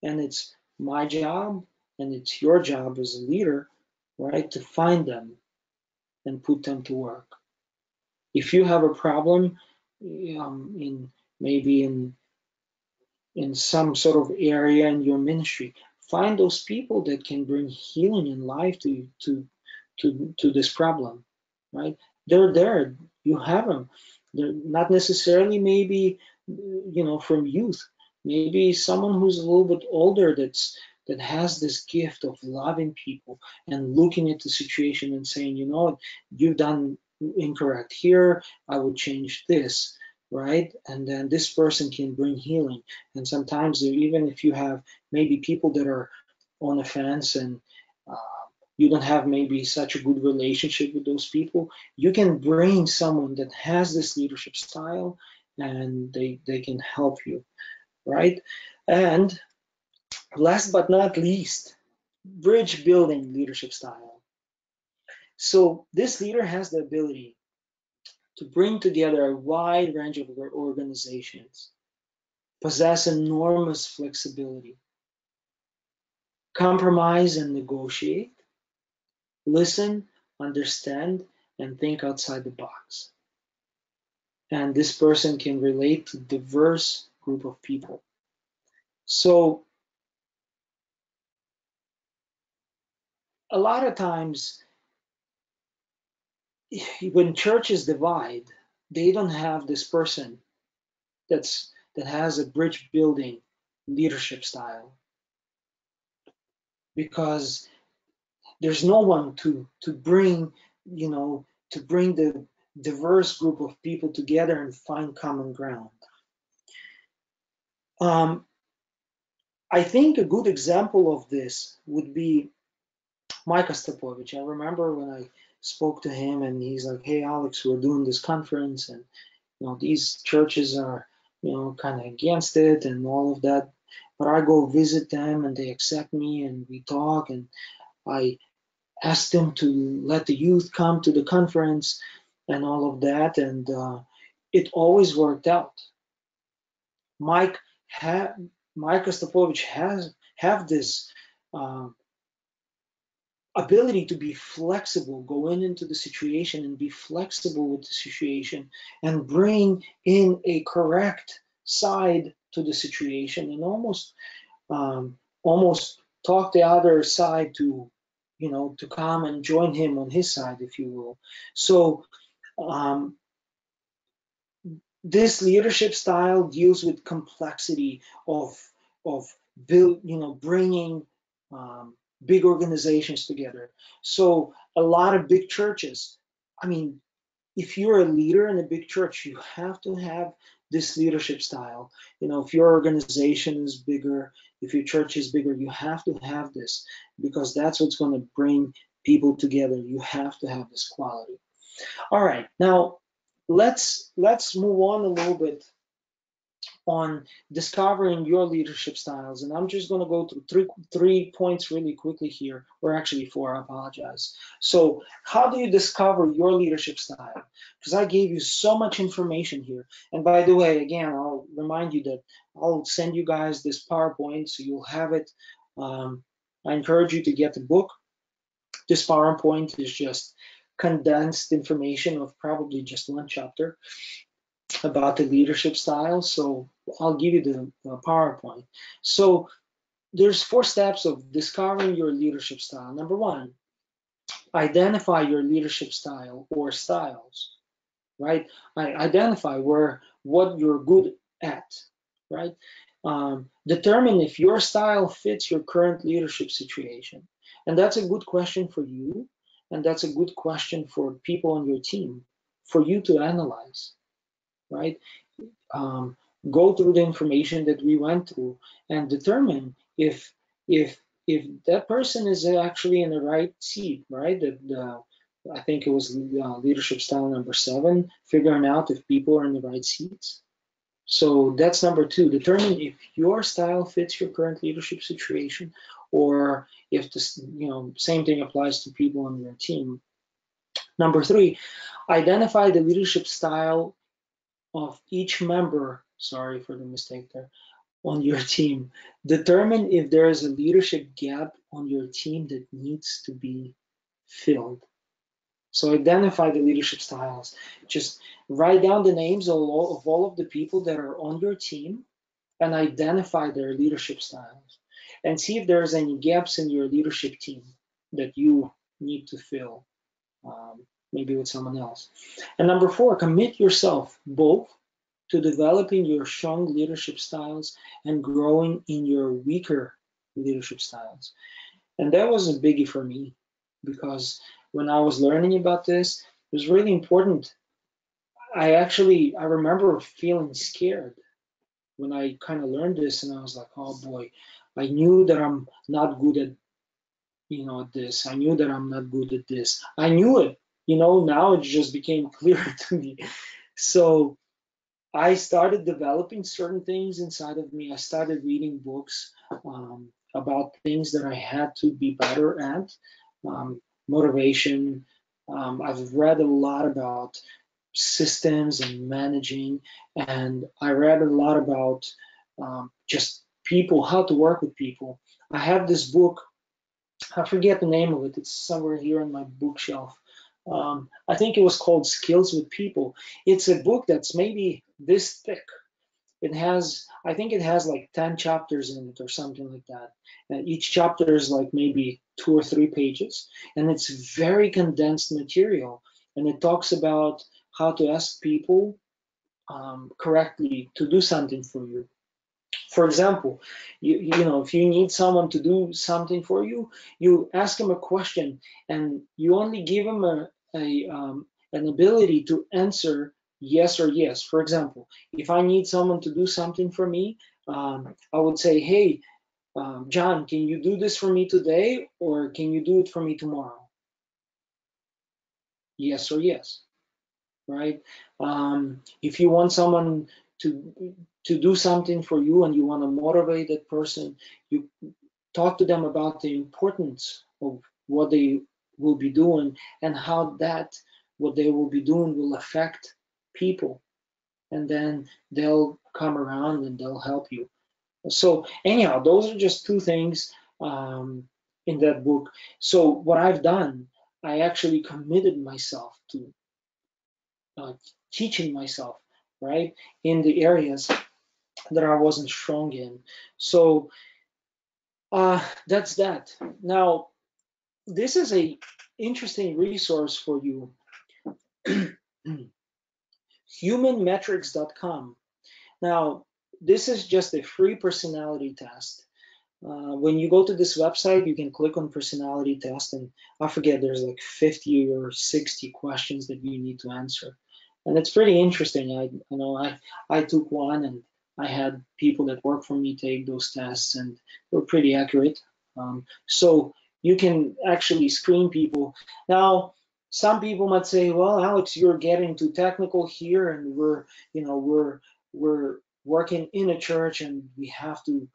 And it's my job and it's your job as a leader, right, to find them and put them to work. If you have a problem in maybe in some sort of area in your ministry, find those people that can bring healing and life to this problem, right? They're there. You have them. They're not necessarily maybe from youth. Maybe someone who's a little bit older that has this gift of loving people and looking at the situation and saying, you've done incorrect here. I would change this, right? And then this person can bring healing. And sometimes even if you have maybe people that are on the fence and uh, you don't have maybe such a good relationship with those people, you can bring someone that has this leadership style and they can help you, right? And last but not least, bridge building leadership style. So this leader has the ability to bring together a wide range of organizations, possess enormous flexibility, compromise and negotiate, listen, understand, and think outside the box. And this person can relate to diverse group of people. So a lot of times when churches divide, they don't have this person that has a bridge building leadership style. because there's no one to bring, to bring the diverse group of people together and find common ground. I think a good example of this would be Mike Ostapovich. I remember when I spoke to him and he's like, "Hey Alex, we're doing this conference and these churches are kind of against it and all of that, but I go visit them and they accept me and we talk, and I asked them to let the youth come to the conference and all of that, and it always worked out. Mike ha- Mike Ostapovich has have this uh, ability to be flexible, go into the situation and be flexible with the situation and bring in a correct side to the situation, and almost talk the other side to come and join him on his side, if you will. So um, this leadership style deals with complexity of bringing big organizations together. So a lot of big churches, I mean, if you're a leader in a big church, you have to have this leadership style. If your organization is bigger, if your church is bigger, you have to have this, because that's what's going to bring people together. You have to have this quality. All right, now let's move on a little bit on discovering your leadership styles, and I'm just going to go through three points really quickly here, or actually four. I apologize. So, how do you discover your leadership style? Because I gave you so much information here. And by the way, again, I'll remind you that I'll send you guys this PowerPoint so you'll have it. I encourage you to get the book. This PowerPoint is just condensed information of probably just one chapter about the leadership style. So I'll give you the PowerPoint. So there's 4 steps of discovering your leadership style. Number one, identify your leadership style or styles, right? Identify what you're good at, right? Determine if your style fits your current leadership situation. And that's a good question for you. And that's a good question for people on your team for you to analyze, right? um, Go through the information that we went through and determine if if that person is actually in the right seat, right? I think it was leadership style number 7, figuring out if people are in the right seats. So that's number 2. Determine if your style fits your current leadership situation, or if this, same thing applies to people on your team. Number 3, identify the leadership style of each member, sorry for the mistake there, on your team. Determine if there is a leadership gap on your team that needs to be filled. So identify the leadership styles. Just write down the names of all of the people that are on your team and identify their leadership styles. And see if there's any gaps in your leadership team that you need to fill, maybe with someone else. And number 4, commit yourself both to developing your strong leadership styles and growing in your weaker leadership styles. And that was a biggie for me, because when I was learning about this, it was really important. I remember feeling scared when I kind of learned this, and I was like, oh boy, I knew that I'm not good at at this. I knew that I'm not good at this. I knew it. Now it just became clear to me. So I started developing certain things inside of me. I started reading books about things that I had to be better at, motivation. I've read a lot about systems and managing, and I read a lot about just people, how to work with people. I have this book, I forget the name of it, it's somewhere here on my bookshelf. I think it was called Skills with People. It's a book that's maybe this thick. I think it has like 10 chapters in it or something like that. And each chapter is like maybe 2 or 3 pages. And it's very condensed material. And it talks about how to ask people correctly to do something for you. For example, if you need someone to do something for you, you ask them a question, and you only give them an ability to answer yes or yes. For example, if I need someone to do something for me, I would say, hey, John, can you do this for me today, or can you do it for me tomorrow? Yes or yes, right? If you want someone to do something for you and you want to motivate that person, you talk to them about the importance of what they will be doing and how that what they will be doing will affect people, and then they'll come around and they'll help you. So anyhow, those are just two things in that book. So what I've done, I actually committed myself to uh, teaching myself, right, in the areas that I wasn't strong in. So that's that. Now, this is a interesting resource for you. Humanmetrics.com. Now, this is just a free personality test. When you go to this website, you can click on personality test, and I forget, there's like 50 or 60 questions that you need to answer. And it's pretty interesting. I took one, and I had people that work for me take those tests, and they were pretty accurate. So you can actually screen people. Now, some people might say, well, Alex, you're getting too technical here, and we're working in a church, and we have to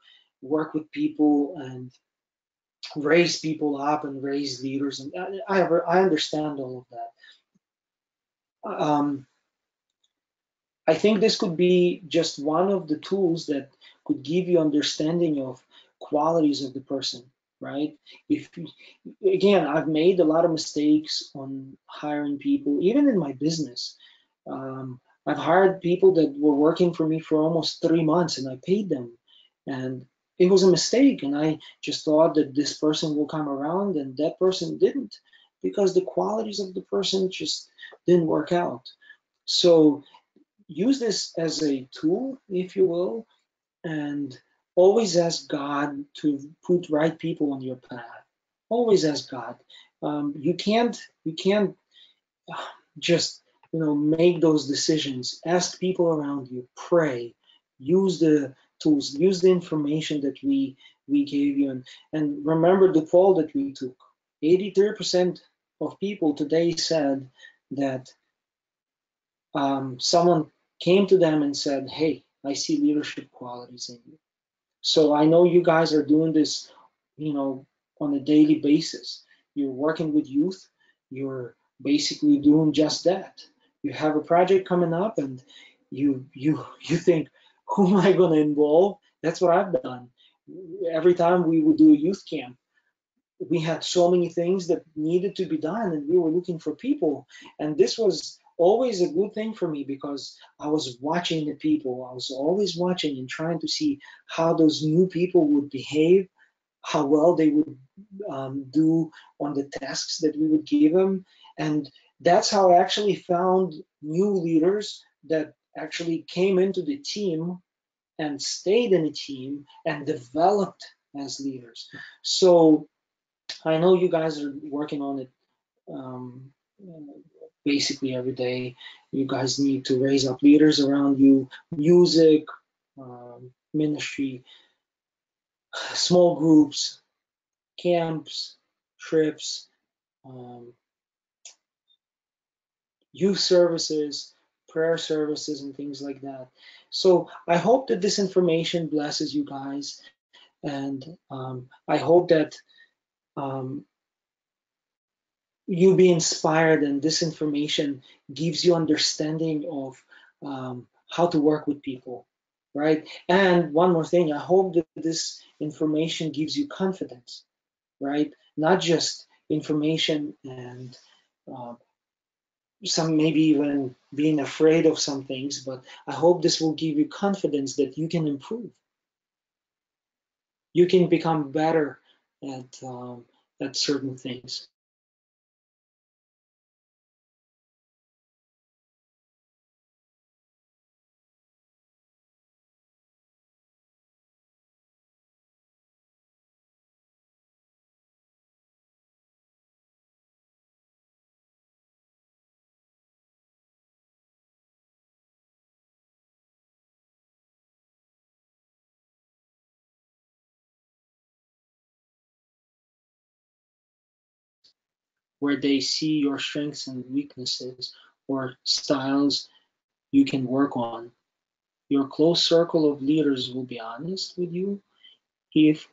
work with people and raise people up and raise leaders. And I understand all of that. I think this could be just one of the tools that could give you understanding of qualities of the person, right? If Again, I've made a lot of mistakes on hiring people, even in my business. I've hired people that were working for me for almost 3 months, and I paid them, and it was a mistake. And I just thought that this person will come around, and that person didn't, because the qualities of the person just didn't work out. So use this as a tool, if you will, and always ask God to put right people on your path. Always ask God. You can't just make those decisions. Ask people around you. Pray. Use the tools. Use the information that we gave you, and remember the poll that we took. 83% of people today said that someone came to them and said, hey, I see leadership qualities in you. So I know you guys are doing this, on a daily basis. You're working with youth. You're basically doing just that. You have a project coming up, and you think, who am I going to involve? That's what I've done. Every time we would do a youth camp, we had so many things that needed to be done, and we were looking for people. And this was always a good thing for me, because I was watching the people. I was always watching and trying to see how those new people would behave, how well they would do on the tasks that we would give them. And that's how I actually found new leaders that actually came into the team and stayed in the team and developed as leaders. So I know you guys are working on it um, basically every day. You guys need to raise up leaders around you, music, ministry, small groups, camps, trips, um, youth services, prayer services, and things like that. So I hope that this information blesses you guys, and I hope that um, you be inspired, and this information gives you understanding of how to work with people, right? And one more thing, I hope that this information gives you confidence, right? Not just information and uh, some maybe even being afraid of some things, but I hope this will give you confidence that you can improve. You can become better at certain things. where they see your strengths and weaknesses or styles you can work on. Your close circle of leaders will be honest with you if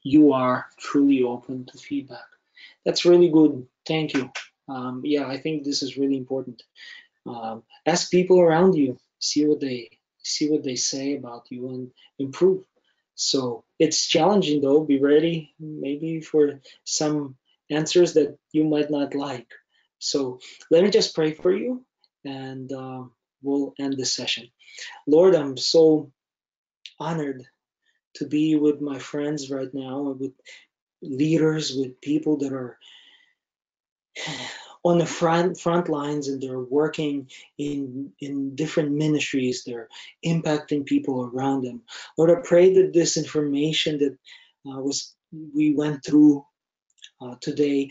you are truly open to feedback. That's really good. Thank you. Yeah, I think this is really important. Ask people around you, see what they say about you, and improve. So it's challenging though. Be ready maybe for some answers that you might not like. So let me just pray for you, and we'll end this session. Lord, I'm so honored to be with my friends right now, with leaders, with people that are on the front lines, and they're working in different ministries. They're impacting people around them. Lord, I pray that this information that was we went through today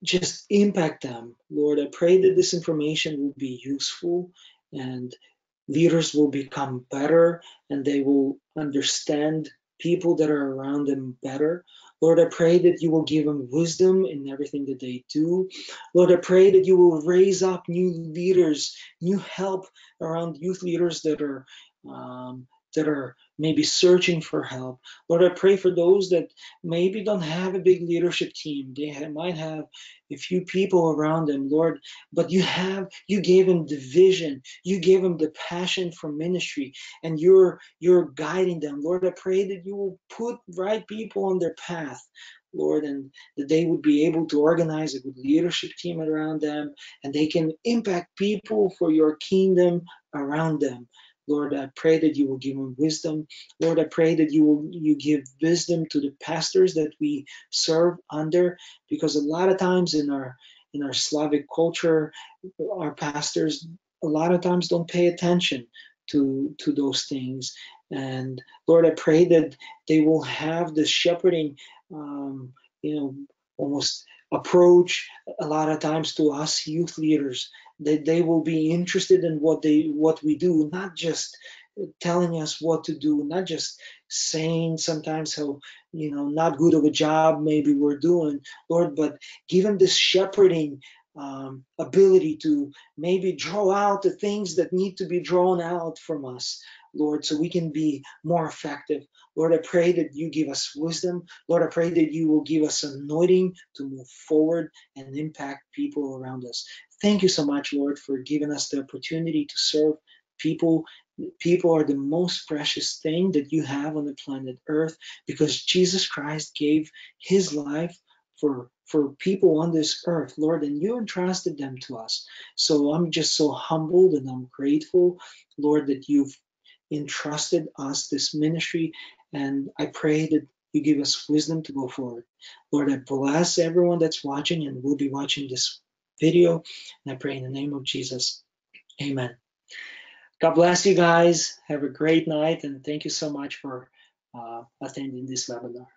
just impact them. Lord, I pray that this information will be useful, and leaders will become better, and they will understand people that are around them better. Lord, I pray that you will give them wisdom in everything that they do. Lord, I pray that you will raise up new leaders, new help around youth leaders um, that are maybe searching for help. Lord, I pray for those that maybe don't have a big leadership team. Might have a few people around them, Lord, but you gave them the vision, you gave them the passion for ministry, and you're guiding them. Lord, I pray that you will put right people on their path, Lord, and that they would be able to organize a good leadership team around them, and they can impact people for your kingdom around them. Lord, I pray that you will give them wisdom. Lord, I pray that you give wisdom to the pastors that we serve under, because a lot of times in our Slavic culture, our pastors a lot of times don't pay attention to those things. And Lord, I pray that they will have the shepherding, um, you know, almost approach a lot of times to us youth leaders. That they will be interested in what we do, not just telling us what to do, not just saying sometimes how not good of a job maybe we're doing, Lord, but give them this shepherding ability to maybe draw out the things that need to be drawn out from us, Lord, so we can be more effective. Lord, I pray that you give us wisdom. Lord, I pray that you will give us anointing to move forward and impact people around us. Thank you so much, Lord, for giving us the opportunity to serve people. People are the most precious thing that you have on the planet Earth, because Jesus Christ gave his life for people on this earth, Lord, and you entrusted them to us. So I'm just so humbled and I'm grateful, Lord, that you've entrusted us this ministry, and I pray that you give us wisdom to go forward. Lord, I bless everyone that's watching and will be watching this video, and I pray in the name of Jesus. Amen. God bless you guys. Have a great night, and thank you so much for attending this webinar.